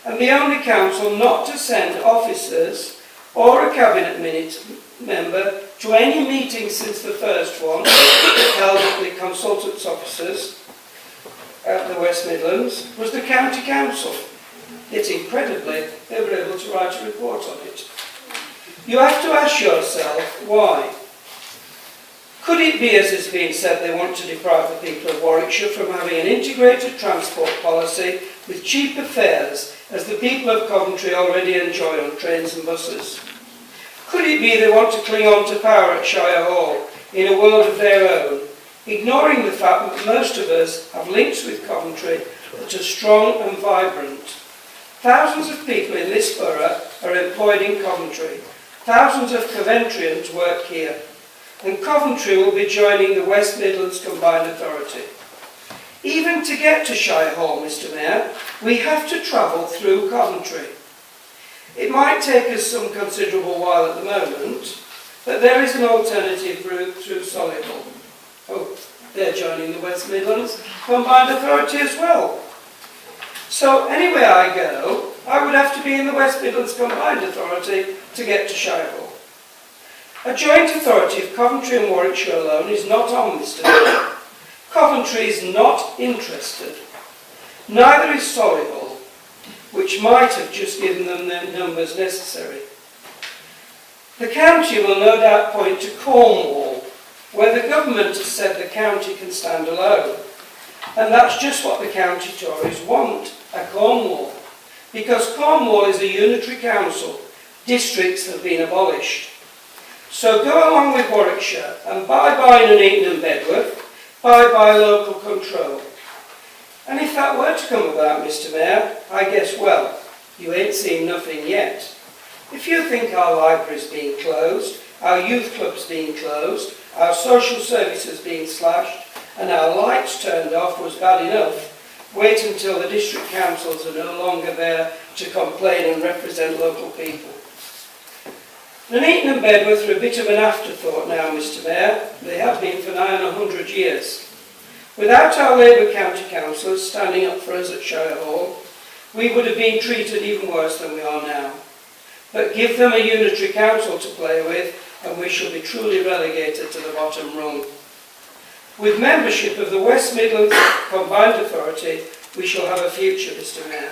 and the only council not to send officers or a cabinet member to any meeting since the first one, held at the consultants' offices at the West Midlands, was the county council. Yet incredibly, they were able to write a report on it. You have to ask yourself, why? Could it be, as has been said, they want to deprive the people of Warwickshire from having an integrated transport policy with cheaper fares, as the people of Coventry already enjoy on trains and buses? Could it be they want to cling on to power at Shire Hall in a world of their own, ignoring the fact that most of us have links with Coventry that are strong and vibrant? Thousands of people in this borough are employed in Coventry. Thousands of Coventrians work here, and Coventry will be joining the West Midlands Combined Authority. Even to get to Shire Hall, Mr Mayor, we have to travel through Coventry. It might take us some considerable while at the moment, but there is an alternative route through Solihull. Oh, they're joining the West Midlands Combined Authority as well. So anywhere I go, I would have to be in the West Midlands Combined Authority to get to Shire Hall. A joint authority of Coventry and Warwickshire alone is not on, Mr. Mayor. Coventry is not interested. Neither is Solihull, which might have just given them the numbers necessary. The county will no doubt point to Cornwall, where the government has said the county can stand alone. And that's just what the county Tories want, a Cornwall. Because Cornwall is a unitary council, districts have been abolished. So go along with Warwickshire and bye-bye Nuneaton and Bedworth, bye-bye local control. And if that were to come about, Mr. Mayor, I guess, well, you ain't seen nothing yet. If you think our library's being closed, our youth club's being closed, our social services being slashed, and our lights turned off was bad enough, wait until the district councils are no longer there to complain and represent local people. Nuneaton and Bedworth are a bit of an afterthought now, Mr. Mayor. They have been for nigh on 100 years. Without our Labour County Councillors standing up for us at Shire Hall, we would have been treated even worse than we are now. But give them a unitary council to play with, and we shall be truly relegated to the bottom rung. With membership of the West Midlands Combined Authority, we shall have a future, Mr. Mayor.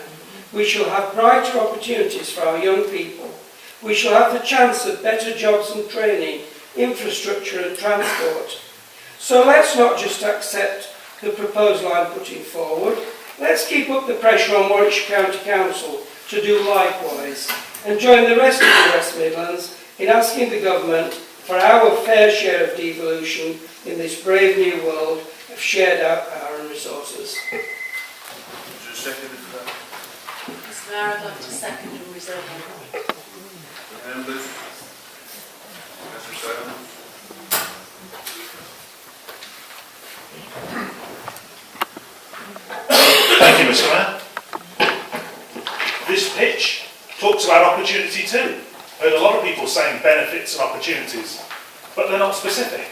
We shall have brighter opportunities for our young people. We shall have the chance of better jobs and training, infrastructure and transport. So let's not just accept the proposal I'm putting forward. Let's keep up the pressure on Warwickshire County Council to do likewise, and join the rest of the West Midlands in asking the government for our fair share of devolution in this brave new world of shared out power and resources. Mr. Mayor, I'd like to second and reserve my right. Members? Mr. Simon? Thank you, Mr. Mayor. This pitch talks about opportunity too. I heard a lot of people saying benefits and opportunities, but they're not specific.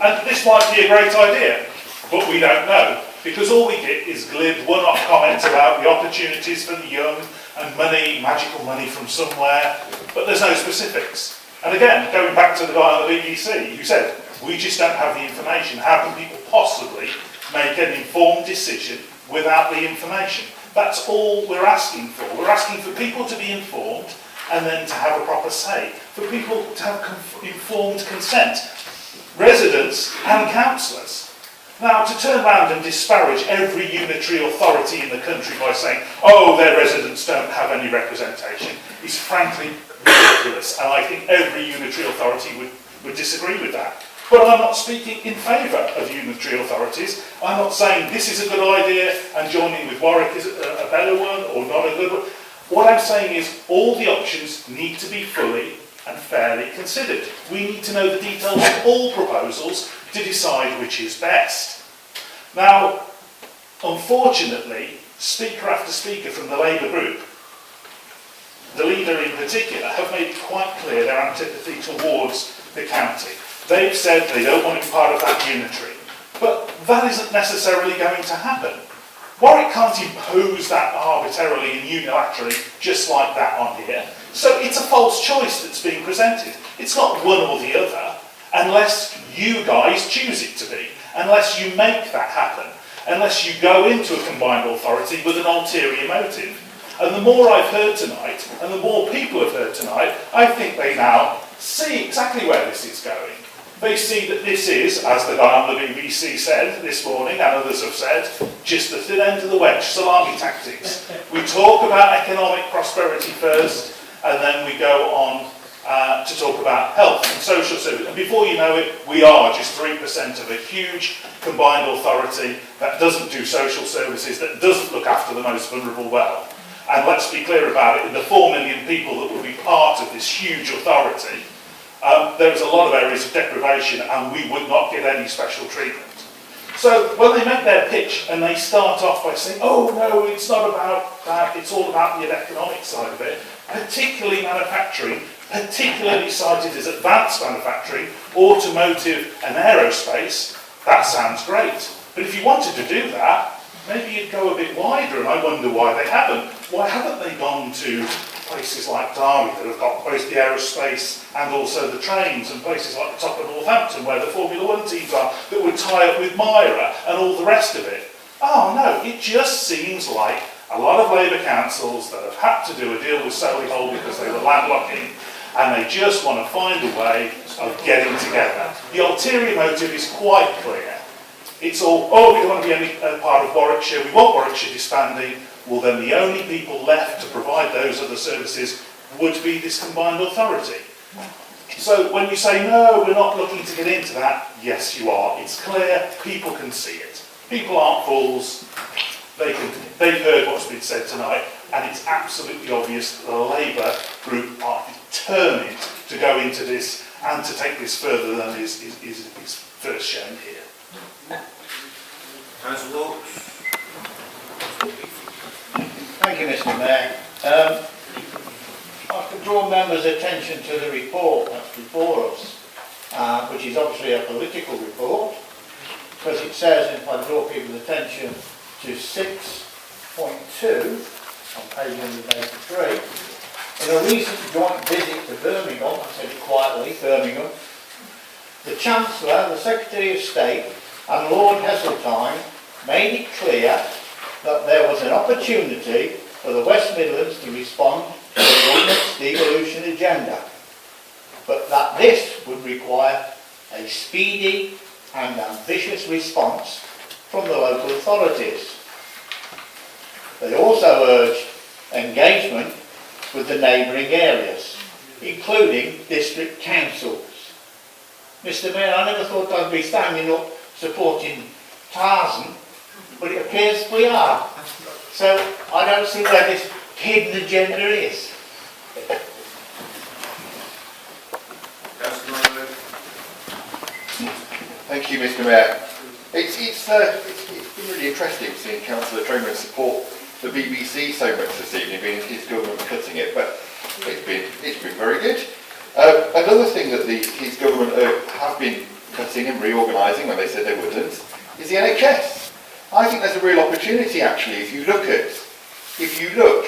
And this might be a great idea, but we don't know, because all we get is glib one-off comments about the opportunities for the young and money, magical money from somewhere, but there's no specifics. And again, going back to the guy on the BBC who said, we just don't have the information. How can people possibly make an informed decision without the information? That's all we're asking for. We're asking for people to be informed and then to have a proper say, for people to have informed consent, residents and councillors. Now, to turn around and disparage every unitary authority in the country by saying, oh, their residents don't have any representation, is frankly ridiculous, and I think every unitary authority would disagree with that. But I'm not speaking in favour of unitary authorities. I'm not saying this is a good idea and joining with Warwick is a better one or not a good one. What I'm saying is all the options need to be fully and fairly considered. We need to know the details of all proposals to decide which is best. Now, unfortunately, speaker after speaker from the Labour group, the leader in particular, have made it quite clear their antipathy towards the county. They've said they don't want to be part of that unitary. But that isn't necessarily going to happen. Warwick can't impose that arbitrarily and unilaterally just like that on here. So it's a false choice that's being presented. It's not one or the other, unless you guys choose it to be, unless you make that happen, unless you go into a combined authority with an ulterior motive. And the more I've heard tonight, and the more people have heard tonight, I think they now see exactly where this is going. They see that this is, as the guy on the BBC said this morning, and others have said, just the thin end of the wedge, salami tactics. We talk about economic prosperity first, and then we go on to talk about health and social services. And before you know it, we are just 3% of a huge combined authority that doesn't do social services, that doesn't look after the most vulnerable well. And let's be clear about it, in the 4 million people that will be part of this huge authority, there is a lot of areas of deprivation and we would not get any special treatment. So when they make their pitch and they start off by saying, oh no, it's not about that, it's all about the economic side of it, particularly manufacturing, particularly cited as advanced manufacturing, automotive and aerospace, that sounds great. But if you wanted to do that, maybe you'd go a bit wider, and I wonder why they haven't. Why haven't they gone to places places like Derby that have got both the aerospace and also the trains, and places like the top of Northampton where the Formula 1 teams are, that would tie up with Myra and all the rest of it. Oh no, it just seems like a lot of Labour councils that have had to do a deal with Solihull because they were landlocking, and they just want to find a way of getting together. The ulterior motive is quite clear. It's all, oh, we don't want to be any part of Warwickshire, we want Warwickshire disbanding. Well, then the only people left to provide those other services would be this combined authority. So when you say, no, we're not looking to get into that, yes, you are. It's clear, people can see it. People aren't fools. They've heard what's been said tonight, and it's absolutely obvious that the Labour group are determined to go into this and to take this further than is first shown here. Councillor Hawks. Thank you, Mr. Mayor. I could draw members' attention to the report that's before us, which is obviously a political report, because it says, if I draw people's attention to 6.2 on page 183, in a recent joint visit to Birmingham, I said it quietly, Birmingham, the Chancellor, the Secretary of State and Lord Heseltine made it clear that there was an opportunity for the West Midlands to respond to the government's devolution agenda, but that this would require a speedy and ambitious response from the local authorities. They also urged engagement with the neighbouring areas, including district councils. Mr. Mayor, I never thought I'd be standing up supporting Tarzan, but it appears we are. So I don't see where this hidden agenda is. Thank you, Mr. Mayor. It's been really interesting seeing Councillor Tramer support the BBC so much this evening, being his government cutting it, but it's been very good. Another thing that his government have been cutting and reorganising when they said they wouldn't is the NHS. I think there's a real opportunity actually if you look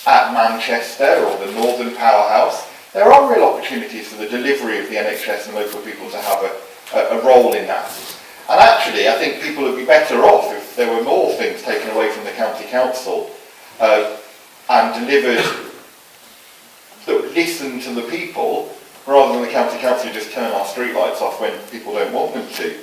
at Manchester or the Northern Powerhouse, there are real opportunities for the delivery of the NHS and local people to have a role in that. And actually I think people would be better off if there were more things taken away from the county council and delivered that listen to the people rather than the county council just turn our streetlights off when people don't want them to.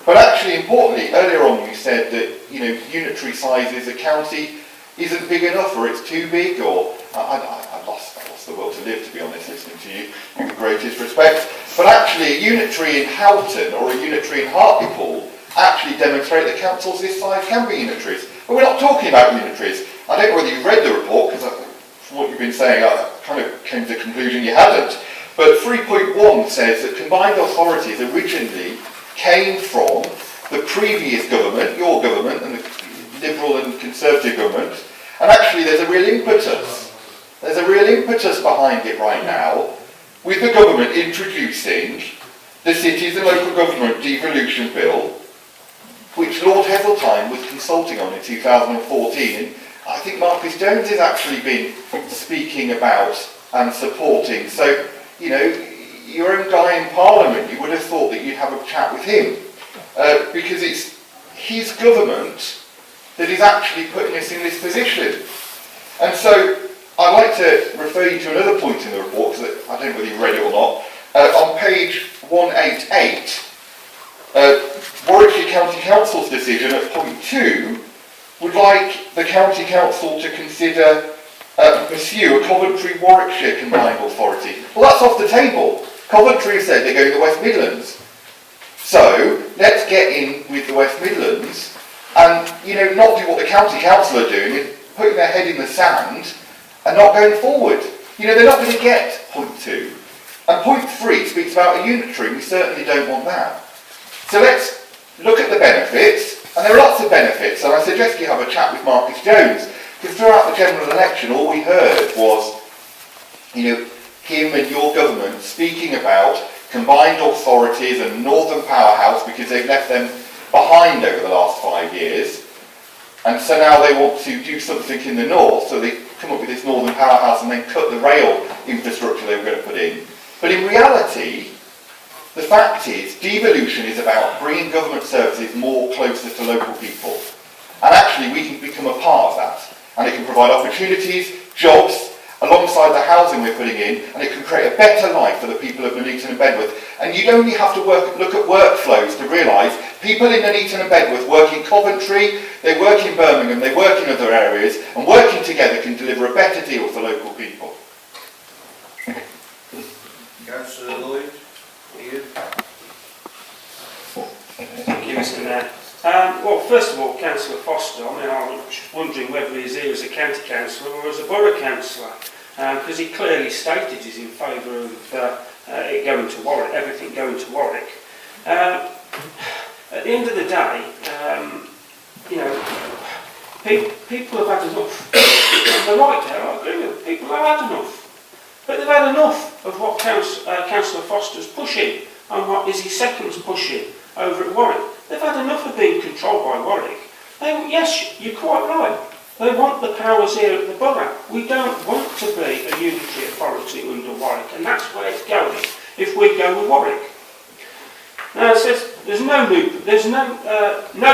But actually, importantly, earlier on you said that, unitary sizes, a county isn't big enough or it's too big, or I lost the will to live, to be honest, listening to you, with the greatest respect. But actually, a unitary in Houghton or a unitary in Hartlepool actually demonstrate that councils this size can be unitaries. But we're not talking about unitaries. I don't know whether you've read the report, because from what you've been saying, I kind of came to the conclusion you hadn't. But 3.1 says that combined authorities originally came from the previous government, your government, and the Liberal and Conservative government, and actually there's a real impetus. There's a real impetus behind it right now, with the government introducing the Cities and Local Government Devolution Bill, which Lord Heseltine was consulting on in 2014, and I think Marcus Jones has actually been speaking about and supporting. So, your own guy in Parliament, you would have thought that you'd have a chat with him, because it's his government that is actually putting us in this position. And so I'd like to refer you to another point in the report, because I don't know whether you've read it or not. On page 188, Warwickshire County Council's decision at point 2 would like the County Council to consider pursue a Coventry-Warwickshire Combined Authority. Well, that's off the table. Coventry said they're going to the West Midlands. So, let's get in with the West Midlands and, not do what the County Council are doing and putting their head in the sand and not going forward. They're not going to get point 2. And point 3 speaks about a unitary, and we certainly don't want that. So let's look at the benefits, and there are lots of benefits, and I suggest you have a chat with Marcus Jones, because throughout the general election all we heard was, him and your government speaking about combined authorities and Northern Powerhouse, because they've left them behind over the last 5 years, and so now they want to do something in the north, so they come up with this Northern Powerhouse and then cut the rail infrastructure they were going to put in. But in reality, the fact is, devolution is about bringing government services more closer to local people. And actually, we can become a part of that. And it can provide opportunities, jobs, alongside the housing we're putting in, and it can create a better life for the people of Nuneaton and Bedworth. And you'd only have to look at workflows to realise people in Nuneaton and Bedworth work in Coventry, they work in Birmingham, they work in other areas, and working together can deliver a better deal for local people. Councillor Lloyd, Ian. Thank you, Mr. Mayor. Well, first of all, Councillor Foster, I mean, I was wondering whether he's here as a county councillor or as a borough councillor, because he clearly stated he's in favour of it going to Warwick, everything going to Warwick. At the end of the day, you know, people have had enough. They're right there, I agree with them. People have had enough. But they've had enough of what Councillor Foster's pushing and what is his second's pushing over at Warwick. They've had enough of being controlled by Warwick. Yes, you're quite right. They want the powers here at the borough. We don't want to be a unitary authority under Warwick, and that's where it's going if we go with Warwick. Now it says there's no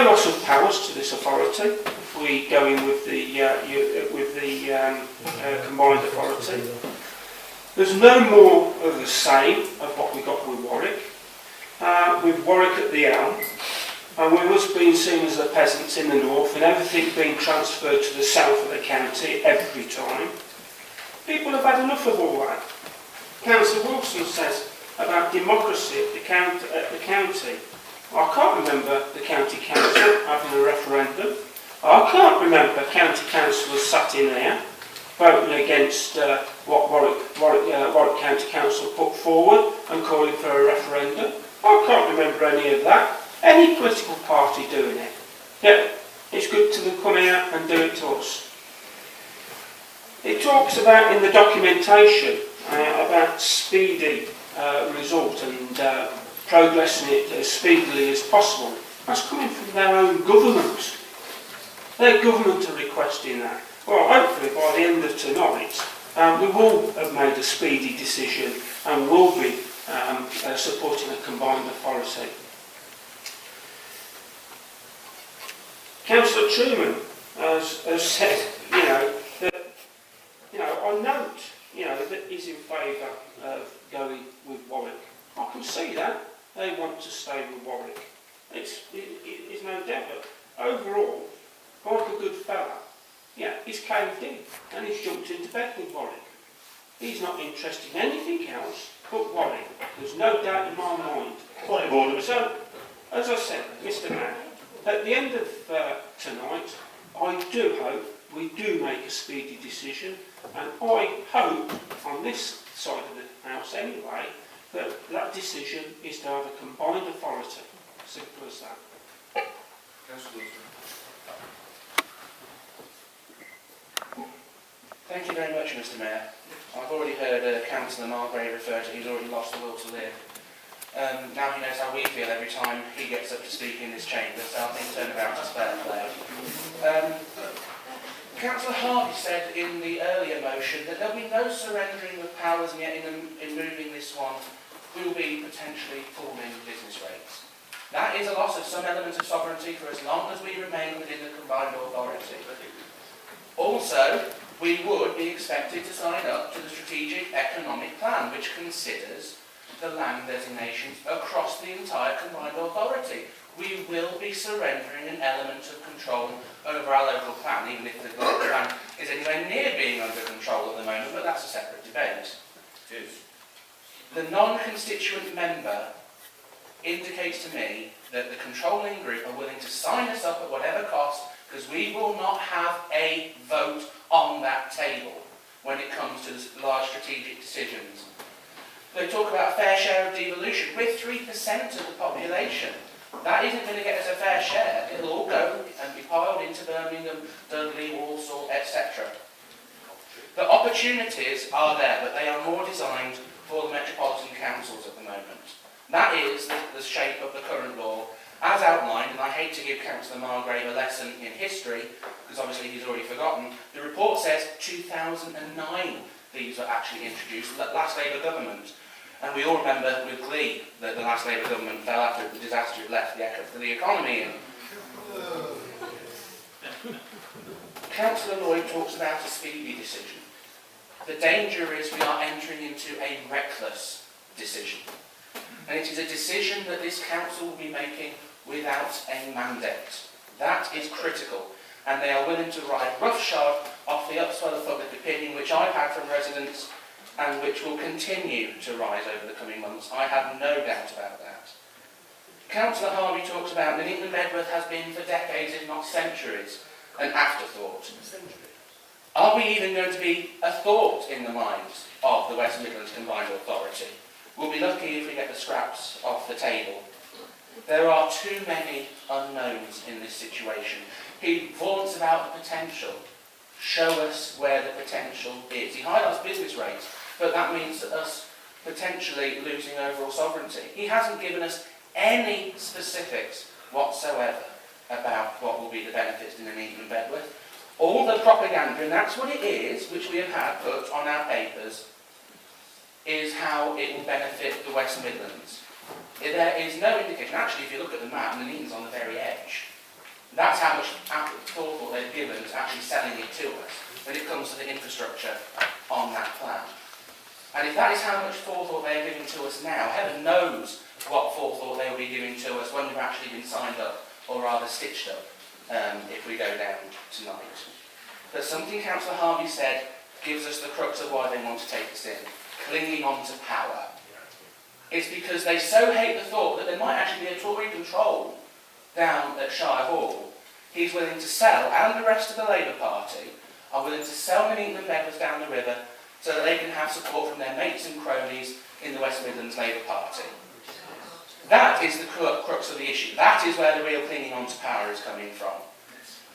loss of powers to this authority if we go in with the combined authority. There's no more of the same of what we got with Warwick. With Warwick at the helm, and with us being seen as the peasants in the north and everything being transferred to the south of the county every time, people have had enough of all that. Councillor Wilson says about democracy at the county. I can't remember the county council having a referendum. I can't remember county councillors sat in there voting against what Warwick County Council put forward and calling for a referendum. I can't remember any of that. Any political party doing it. Yeah, it's good to them come out and do it to us. It talks about in the documentation about speedy result and progressing it as speedily as possible. That's coming from their own government. Their government are requesting that. Well, hopefully by the end of tonight, we will have made a speedy decision and will be supporting a combined authority. Councillor Truman has said, that, I note, that he's in favour of going with Warwick. I can see that. They want to stay with Warwick. It's no doubt, but overall, like a good fella, he's caved in and he's jumped into bed with Warwick. He's not interested in anything else but Warwick. There's no doubt in my mind. Point of order. So, as I said, Mr. Mayor, at the end of tonight, I do hope we do make a speedy decision, and I hope, on this side of the house anyway, that that decision is to have a combined authority. Simple as that. Thank you very much, Mr. Mayor. I've already heard Councillor Margrave refer to he's already lost the will to live. Now he knows how we feel every time he gets up to speak in this chamber, so I think turnabout is fair play. Councillor Harvey said in the earlier motion that there'll be no surrendering of powers, and yet in moving this one, we will be potentially falling business rates. That is a loss of some element of sovereignty for as long as we remain within the combined authority. Also, we would be expected to sign up to the Strategic Economic Plan, which considers the land designations across the entire combined authority. We will be surrendering an element of control over our local plan, even if the local plan is anywhere near being under control at the moment, but that's a separate debate. The non-constituent member indicates to me that the controlling group are willing to sign us up at whatever cost, because we will not have a vote on that table when it comes to large strategic decisions. They talk about a fair share of devolution. We're 3% of the population. That isn't going to get us a fair share. It'll all go and be piled into Birmingham, Dudley, Walsall, etc. The opportunities are there, but they are more designed for the metropolitan councils at the moment. That is the shape of the current law, As outlined, and I hate to give Councillor Margrave a lesson in history, because obviously he's already forgotten, the report says 2009 these were actually introduced, the last Labour government. And we all remember with glee that the last Labour government fell after the disaster it left the economy in. Councillor Lloyd talks about a speedy decision. The danger is we are entering into a reckless decision. And it is a decision that this council will be making without a mandate. That is critical. And they are willing to ride roughshod off the upswell of public opinion, which I've had from residents and which will continue to rise over the coming months. I have no doubt about that. Councillor Harvey talks about Nuneaton Bedworth has been for decades, if not centuries, an afterthought. Are we even going to be a thought in the minds of the West Midlands Combined Authority? We'll be lucky if we get the scraps off the table. There are too many unknowns in this situation. He vaunts about the potential. Show us where the potential is. He highlights business rates, but that means us potentially losing overall sovereignty. He hasn't given us any specifics whatsoever about what will be the benefits in Nuneaton and Bedworth. All the propaganda, and that's what it is, which we have had put on our papers, is how it will benefit the West Midlands. There is no indication. Actually, if you look at the map, Nuneaton's on the very edge. That's how much forethought they've given to actually selling it to us when it comes to the infrastructure on that plan. And if that is how much forethought they're giving to us now, heaven knows what forethought they will be giving to us when we've actually been signed up, or rather stitched up, if we go down tonight. But something Councillor Harvey said gives us the crux of why they want to take us in. Clinging on to power. It's because they so hate the thought that there might actually be a Tory control down at Shire Hall. He's willing to sell, and the rest of the Labour Party are willing to sell Nuneaton and Bedworth down the river so that they can have support from their mates and cronies in the West Midlands Labour Party. That is the crux of the issue. That is where the real clinging on to power is coming from.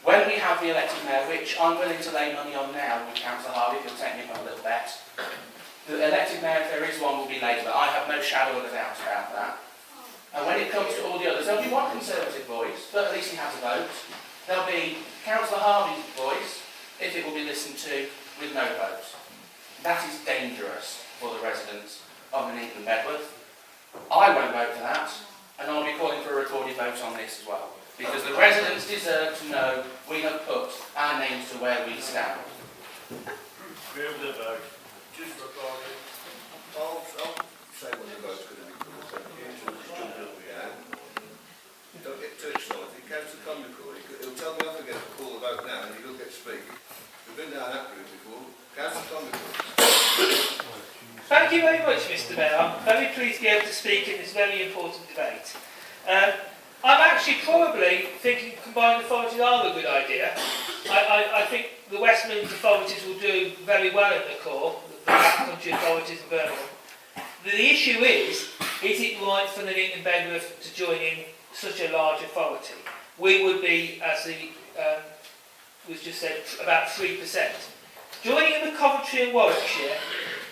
When we have the elected mayor, which I'm willing to lay money on now with Councillor Harvey, if he'll take me on a little bet, the elected mayor, if there is one, will be Labour. I have no shadow of a doubt about that. And when it comes to all the others, there'll be one Conservative voice, but at least he has a vote. There'll be Councillor Harvey's voice, if it will be listened to, with no vote. That is dangerous for the residents of Nuneaton and Bedworth. I won't vote for that, and I'll be calling for a recorded vote on this as well, because the residents deserve to know we have put our names to where we stand. Move the vote. Just recording. I'll say when the vote's going to be called. Thank you. So just jump up here. Don't get too excited. Councillor Condicourt, he'll tell me I forget to call the vote now, and he'll get to speak. We've been down that route before. Councillor Condicourt. Thank you very much, Mr. Mayor. I'm very pleased to be able to speak in this very important debate. I'm actually probably thinking combined authorities are a good idea. I think the West Midlands authorities will do very well in the core, the backcountry authorities in Birmingham. The issue is it right for Nuneaton and Bedworth to join in such a large authority? We would be, as the was just said, about 3%. Joining in with Coventry and Warwickshire,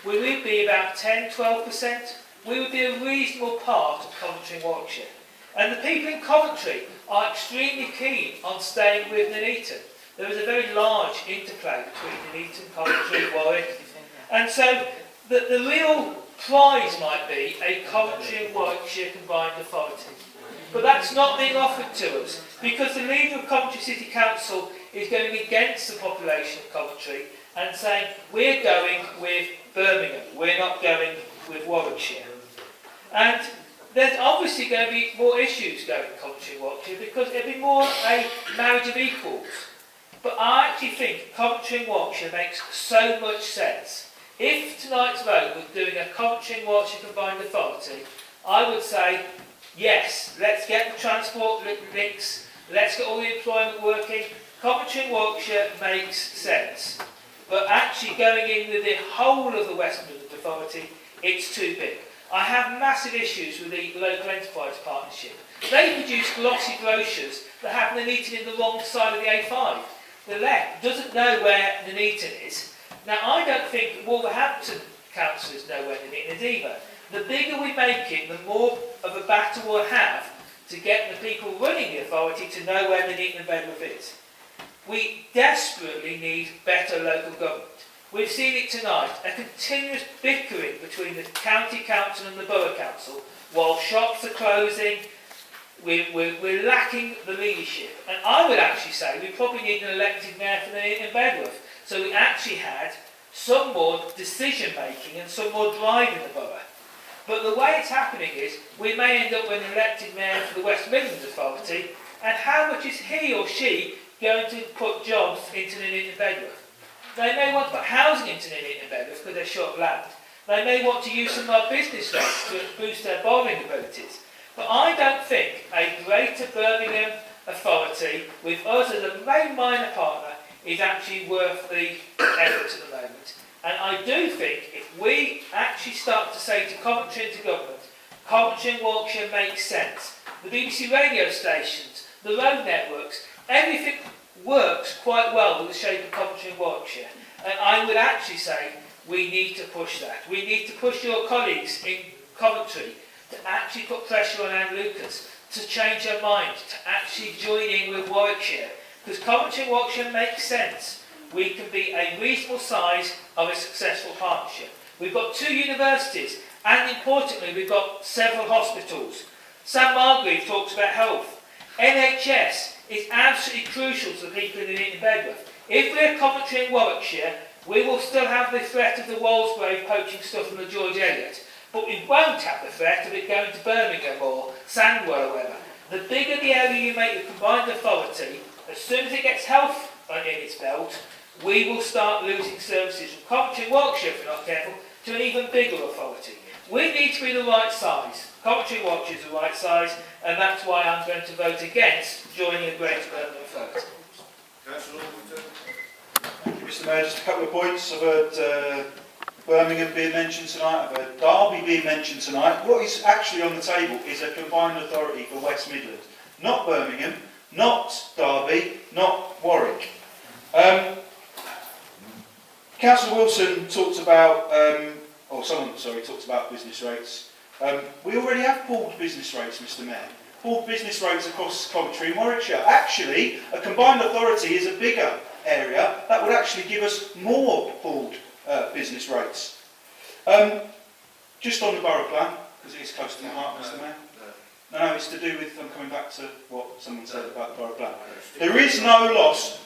we would be about 10-12%. We would be a reasonable part of Coventry and Warwickshire. And the people in Coventry are extremely keen on staying with Nuneaton. There is a very large interplay between Nuneaton, Coventry, Warwick. And so the real prize might be a Coventry and Warwickshire combined authority. But that's not being offered to us, because the leader of Coventry City Council is going against the population of Coventry and saying, we're going with Birmingham, we're not going with Warwickshire. And there's obviously going to be more issues going in Coventry and Warwickshire, because it'll be more a marriage of equals. But I actually think Coventry and Warwickshire makes so much sense. If tonight's vote was doing a Coventry and Warwickshire combined authority, I would say, yes, let's get the transport links, let's get all the employment working. Coventry and Warwickshire makes sense. But actually going in with the whole of the West Midlands Authority, it's too big. I have massive issues with the local enterprise partnership. They produce glossy brochures that have Nuneaton in the wrong side of the A5. The left doesn't know where Nuneaton is. Now, I don't think Wolverhampton councillors know where Nuneaton is either. The bigger we make it, the more of a battle we'll have to get the people running the authority to know where the Neaton and Bedworth is. We desperately need better local government. We've seen it tonight, a continuous bickering between the county council and the borough council, while shops are closing. We're lacking the leadership. And I would actually say we probably need an elected mayor for the Neaton and Bedworth, so we actually had some more decision making and some more drive in the borough. But the way it's happening is we may end up with an elected mayor for the West Midlands Authority, and how much is he or she going to put jobs into the Neaton and Bedworth? They may want to put housing into the Neaton and Bedworth because they're short of land. They may want to use some of our business rates to boost their borrowing abilities. But I don't think a Greater Birmingham Authority, with us as a main minor partner, is actually worth the effort at the moment. And I do think if we actually start to say to Coventry and to government, Coventry and Warwickshire makes sense, the BBC radio stations, the road networks, everything works quite well with the shape of Coventry and Warwickshire. And I would actually say we need to push that. We need to push your colleagues in Coventry to actually put pressure on Anne Lucas to change her mind, to actually join in with Warwickshire. Because Coventry and Warwickshire makes sense. We can be a reasonable size of a successful partnership. We've got 2 universities, and importantly, we've got several hospitals. Sam Margreave talks about health. NHS is absolutely crucial to the people in the Neaton and Bedworth. If we're Coventry and Warwickshire, we will still have the threat of the Walsgrave poaching stuff from the George Eliot, but we won't have the threat of it going to Birmingham or Sandwell or wherever. The bigger the area you make the combined authority, as soon as it gets health in its belt, we will start losing services from Coventry and Warwickshire, if we're not careful, to an even bigger authority. We need to be the right size. Coventry and Warwickshire is the right size, and that's why I'm going to vote against joining a Greater Birmingham Authority. Councillor Alderton. Thank you, Mr Mayor. Just a couple of points. I've heard Birmingham being mentioned tonight. I've heard Derby being mentioned tonight. What is actually on the table is a combined authority for West Midlands. Not Birmingham, not Derby, not Warwick. Councillor Wilson talked about, talked about business rates. We already have pooled business rates, Mr Mayor. Pooled business rates across Coventry and Warwickshire. Actually, a combined authority is a bigger area. That would actually give us more pooled business rates. Just on the borough plan, because it is close to my heart, Mr Mayor. No, it's to do with, I'm coming back to what someone said about the borough plan. There is no loss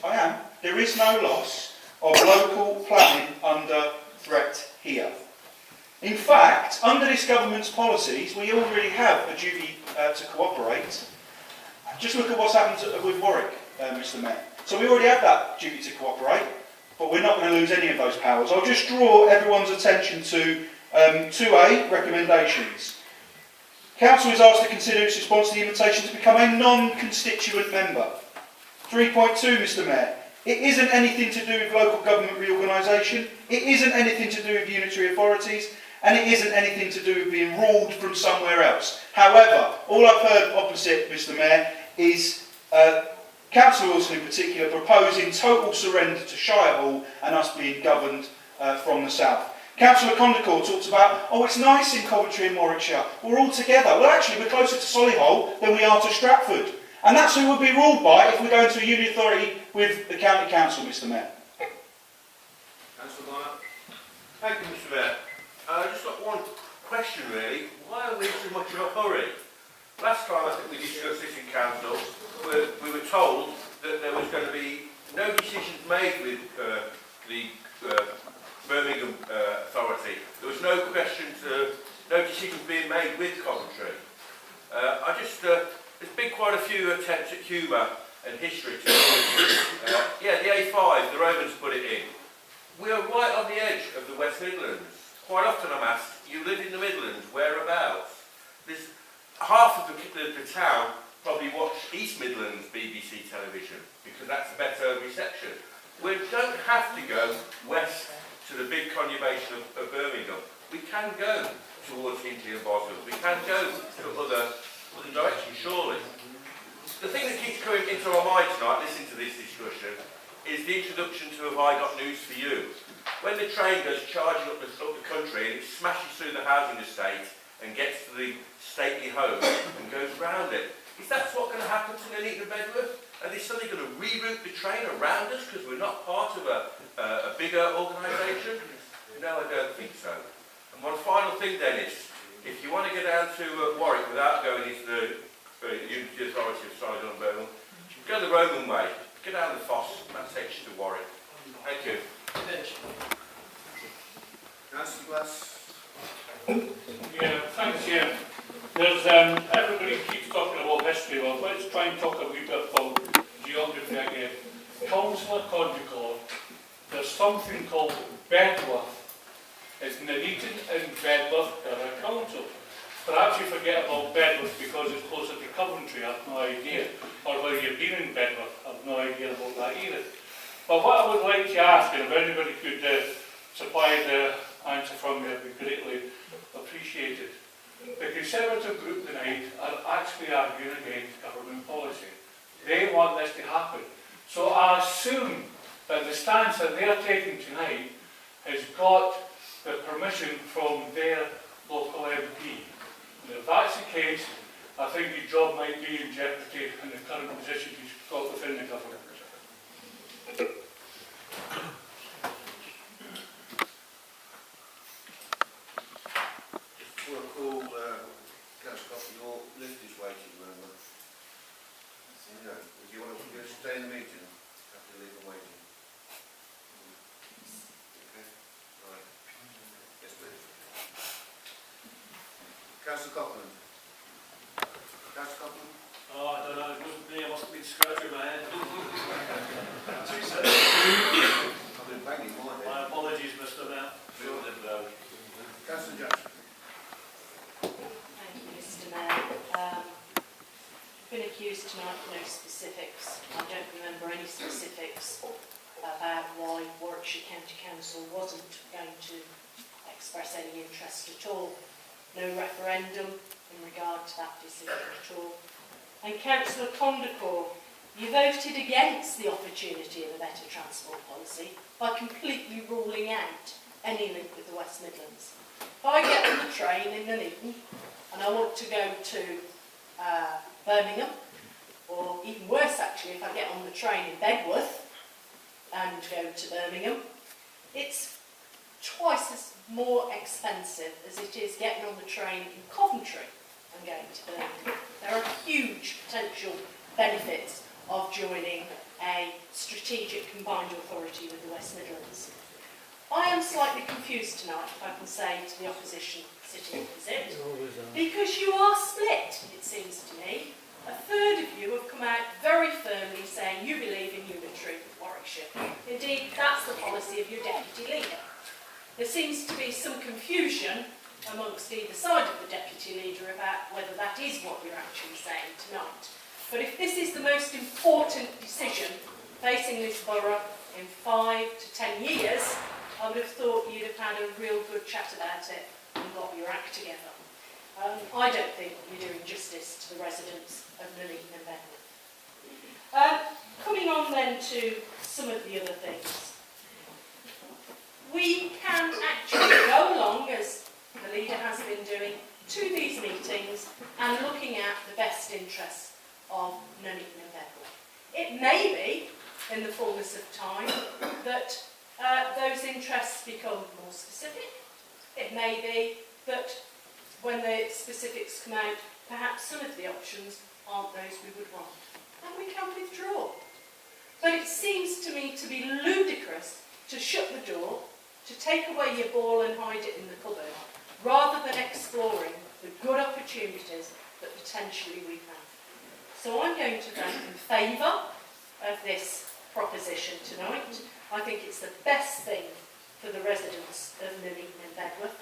of local planning under threat here. In fact, under this government's policies, we already have a duty to cooperate. Just look at what's happened with Warwick, Mr Mayor. So we already have that duty to cooperate, but we're not going to lose any of those powers. I'll just draw everyone's attention to 2A, recommendations. Council is asked to consider its response to the invitation to become a non-constituent member. 3.2, Mr Mayor. It isn't anything to do with local government reorganisation, it isn't anything to do with unitary authorities, and it isn't anything to do with being ruled from somewhere else. However, all I've heard opposite, Mr Mayor, is Councillor Wilson in particular proposing total surrender to Shire Hall and us being governed from the south. Councillor Condacourt talks about, oh, it's nice in Coventry and Warwickshire, we're all together. Well, actually, we're closer to Solihull than we are to Stratford. And that's who we'll be ruled by if we go into a unit authority with the County Council, Mr Mayor. Councillor Bonner. Thank you, Mr Mayor. Just got one question really. Why are we in so much of a hurry? Last time I think we discussed this in Council, we were told that there was going to be no decisions made with the Birmingham Authority. There was no decisions being made with Coventry. There's been quite a few attempts at humour and history to the A5, the Romans put it in. We are right on the edge of the West Midlands. Quite often I'm asked, you live in the Midlands, whereabouts? There's half of the town probably watch East Midlands BBC television because that's a better reception. We don't have to go west to the big conurbation of Birmingham. We can go towards Hinkley and Bosworth. We can go to other directions, surely. The thing that keeps coming into my mind tonight, listening to this discussion, is the introduction to Have I Got News For You? When the train goes charging up the country and it smashes through the housing estate and gets to the stately home and goes round it, If that's what's going to happen to Nuneaton and Bedworth, and they're suddenly going to reroute the train around us because we're not part of a bigger organisation, no, I don't think so. And one final thing, Dennis, if you want to get down to Warwick without going into the Unitary Authority of Solid on Birmingham, go the Roman way, get down the Foss, and that takes you to Warwick. Thank you. Councillor Glass. Yeah, thanks, yeah. There's, everybody keeps talking about history. Well, let's try and talk a wee bit about geography again. Councillor Condricord, there's something called Bedworth. It's Nuneaton and Bedworth Borough Council. Perhaps you forget about Bedworth because it's closer to Coventry, I've no idea. Or whether you've been in Bedworth, I've no idea about that either. But what I would like to ask, and if anybody could supply the answer from me, it would be greatly appreciated. The Conservative group tonight are actually arguing against government policy. They want this to happen. So I assume that the stance that they're taking tonight has got the permission from their local MP. And if that's the case, I think your job might be in jeopardy in the current position you've got within the government. We'll call Councillor Coffey, your lift is waiting, remember? No. Would you want to stay in the meeting? Have to leave them waiting. Okay. Right. Yes, please. Councillor Copeland. Councillor Copeland? Oh, I don't know, it wasn't me, I must have been scratching my head. I've been banging my head. My apologies, Mr. Mayor. Sure. Councillor Jackson. Thank you, Mr. Mayor. I've been accused tonight of no specifics. I don't remember any specifics about why Warwickshire County Council wasn't going to express any interest at all. No referendum in regard to that decision at all. And Councillor Condricord, you voted against the opportunity of a better transport policy by completely ruling out any link with the West Midlands. If I get on the train in Nuneaton and I want to go to Birmingham, or even worse actually, if I get on the train in Bedworth and go to Birmingham, it's twice as more expensive as it is getting on the train in Coventry and going to Birmingham. There are huge potential benefits of joining a strategic combined authority with the West Midlands. I am slightly confused tonight, if I can say to the opposition sitting opposite, because you are split, it seems to me. A third of you have come out very firmly saying you believe in unitary with Warwickshire. Indeed, that's the policy of your deputy leader. There seems to be some confusion amongst either side of the deputy leader about whether that is what you're actually saying tonight. But if this is the most important decision facing this borough in 5 to 10 years, I would have thought you'd have had a real good chat about it and got your act together. I don't think you're doing justice to the residents of Nuneaton and Bedworth. Coming on then to some of the other things. We can actually go along, as the leader has been doing, to these meetings and looking at the best interests of Nuneaton and Bedworth. It may be, in the fullness of time, that those interests become more specific. It may be that when the specifics come out, perhaps some of the options aren't those we would want, and we can withdraw. But it seems to me to be ludicrous to shut the door, to take away your ball and hide it in the cupboard, rather than exploring the good opportunities that potentially we have. So I'm going to vote in favour of this proposition tonight. I think it's the best thing for the residents of Nuneaton and Bedworth,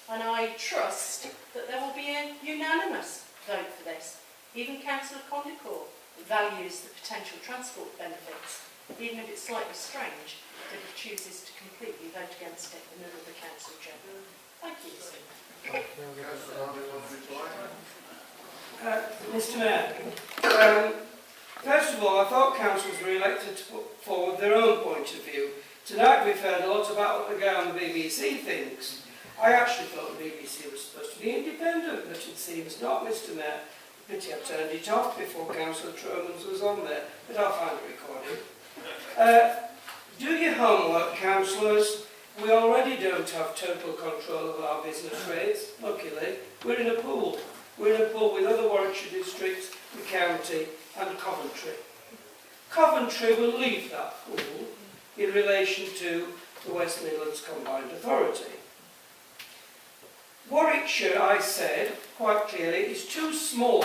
and I trust that there will be a unanimous vote for this. Even Councillor Condricord values the potential transport benefits, even if it's slightly strange that he chooses to completely vote against it in another council chamber. Thank you. Mr. Mayor, first of all, I thought councillors were elected to put forward their own point of view. Tonight we've heard a lot about what the guy on the BBC thinks. I actually thought the BBC was supposed to be independent, but it seems not, Mr. Mayor. Pity I turned it off before Councillor Tromans was on there, but I'll find a recording. Do your homework, councillors. We already don't have total control of our business rates, luckily. We're in a pool. We're in a pool with other Warwickshire districts, the county and Coventry. Coventry will leave that pool in relation to the West Midlands Combined Authority. Warwickshire, I said quite clearly, is too small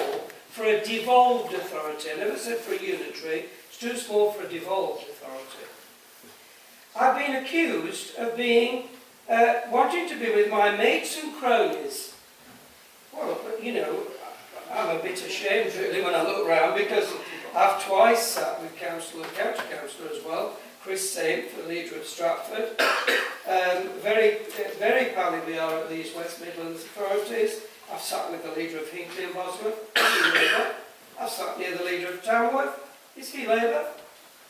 for a devolved authority. I never said for a unitary, it's too small for a devolved authority. I've been accused of being, wanting to be with my mates and cronies. Well, you know, I'm a bit ashamed really when I look round because I've twice sat with county councillor as well, Chris Saint, for the leader of Stratford. Very pally we are at these West Midlands authorities. I've sat with the leader of Hinckley and Bosworth. Is he Labour? I've sat near the leader of Tamworth. Is he Labour?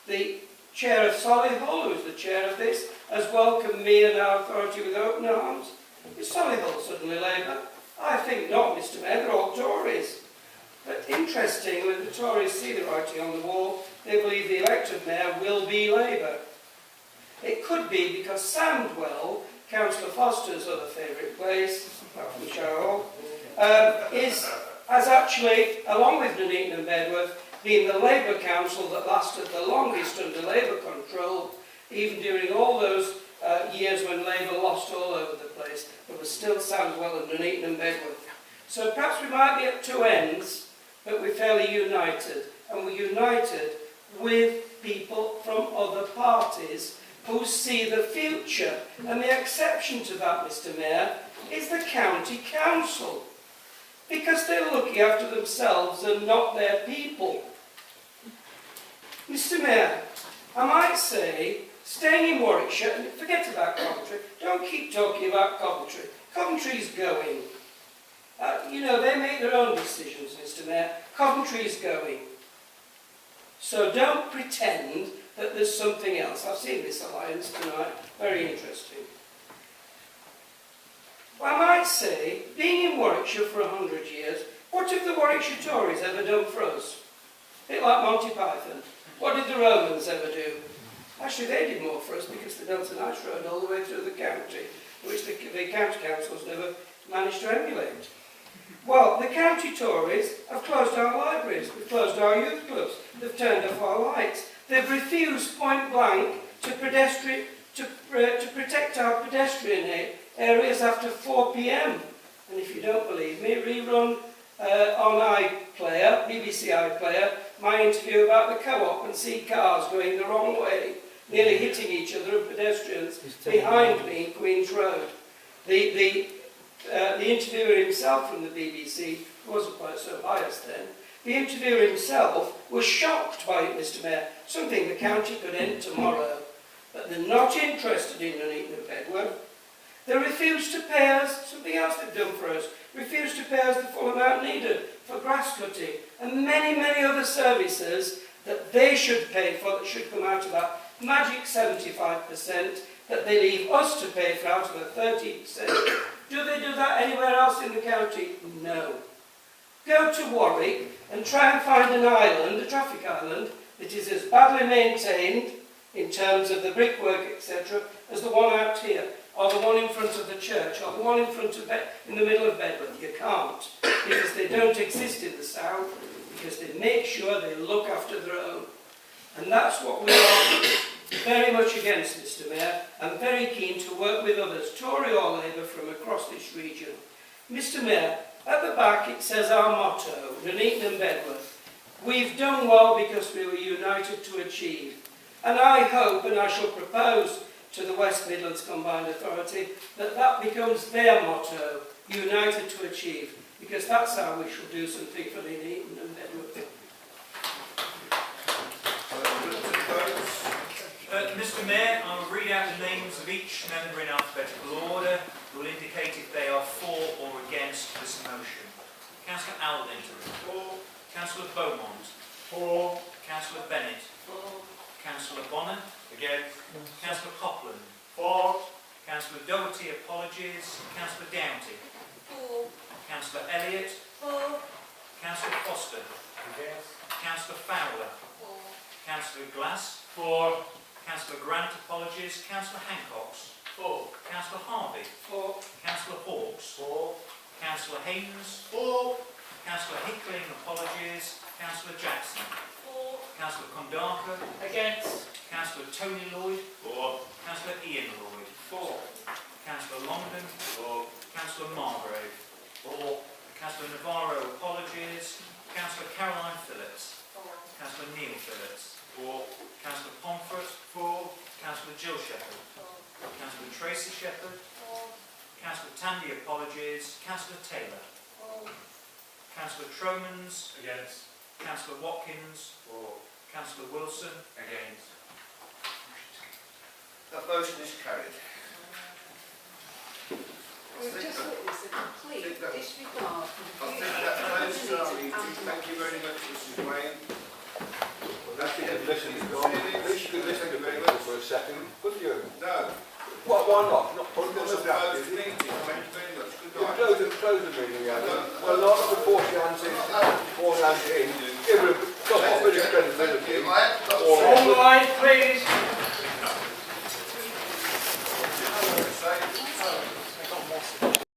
The chair of Solihull, who's the chair of this, has welcomed me and our authority with open arms. Is Solihull suddenly Labour? I think not, Mr Mayor. They're all Tories. But interestingly, the Tories see the writing on the wall. They believe the elected mayor will be Labour. It could be because Sandwell, Councillor Foster's other favourite place, apart from Shire has actually, along with Nuneaton and Bedworth, been the Labour council that lasted the longest under Labour control, even during all those years when Labour lost all over the place. There was still Sandwell and Nuneaton and Bedworth. So perhaps we might be at two ends, but we're fairly united. And we're united with people from other parties who see the future. And the exception to that, Mr Mayor, is the county council. Because they're looking after themselves and not their people. Mr Mayor, I might say, staying in Warwickshire, and forget about Coventry, don't keep talking about Coventry. Coventry's going. You know, they make their own decisions, Mr Mayor. Coventry's going. So don't pretend that there's something else. I've seen this alliance tonight. Very interesting. I might say, being in Warwickshire for 100 years, what have the Warwickshire Tories ever done for us? A bit like Monty Python. What did the Romans ever do? Actually, they did more for us because they built a nice road all the way through the county, which the county councils never managed to emulate. Well, the county Tories have closed our libraries, they've closed our youth clubs, they've turned off our lights, they've refused point blank to protect our pedestrian areas after 4 p.m. And if you don't believe me, rerun on iPlayer, BBC iPlayer, my interview about the co-op and see cars going the wrong way, nearly hitting each other and pedestrians behind me in Queen's Road. The interviewer himself from the BBC, who wasn't quite so biased then, the interviewer himself was shocked by it, Mr Mayor, something the county could end tomorrow. But they're not interested in Nuneaton and Bedworth. They refuse to pay us, something else they've done for us, refuse to pay us the full amount needed for grass cutting and many, many other services that they should pay for, that should come out of that magic 75% that they leave us to pay for out of the 30%. Do they do that anywhere else in the county? No. Go to Warwick and try and find an island, a traffic island, that is as badly maintained in terms of the brickwork, etc., as the one out here, or the one in front of the church, or the one in front of in the middle of Bedworth. You can't, because they don't exist in the south, because they make sure they look after their own. And that's what we are very much against, Mr Mayor. I'm very keen to work with others, Tory or Labour, from across this region. Mr Mayor, at the back it says our motto, Nuneaton and Bedworth. We've done well because we were united to achieve. And I hope, and I shall propose to the West Midlands Combined Authority, that that becomes their motto, united to achieve, because that's how we shall do something for Nuneaton and Bedworth. Mr Mayor, I will read out the names of each member in alphabetical order, who will indicate if they are for or against this motion. Councillor Aldington. For. Councillor Beaumont. For. Councillor Bennett. For. Councillor Bonner. Against. Councillor Copland. For. Councillor Doherty, apologies. Councillor Doughty. For. Councillor Elliott. For. Councillor Foster. Against. Councillor Fowler. For. Councillor Glass. For. Councillor Grant, apologies. Councillor Hancocks. For. Councillor Harvey. For. Councillor Hawkes. For. Councillor Haynes. For. Councillor Hickling, apologies. Councillor Jackson. For. Councillor Kondaka. Against. Councillor Tony Lloyd. For. Councillor Ian Lloyd. For. Councillor Longden. For. Councillor Margrave. For. Councillor Navarro, apologies. Councillor Caroline Phillips. For. Councillor Neil Phillips. For. Councillor Pomfret. For. Councillor Jill Shepherd. For. Councillor Tracy Shepherd. For. Councillor Tandy, apologies. Councillor Taylor. For. Councillor Tromans. Against. Councillor Watkins. For. Councillor Wilson. Against. That motion is carried. We've just witnessed a complete disregard for the I think future that closes our opportunity meeting. and Thank you very much, Mrs. Wayne. That's the listen, at least you could listen to people for a second, couldn't you? No. Why not? Not put It them was a as that. closed meeting. Thank you very much. Good You night. close the meeting, yeah. Well, not before she hands in, before she hands it in. Give her a bit of credibility. Thank you. I have got All All right, please.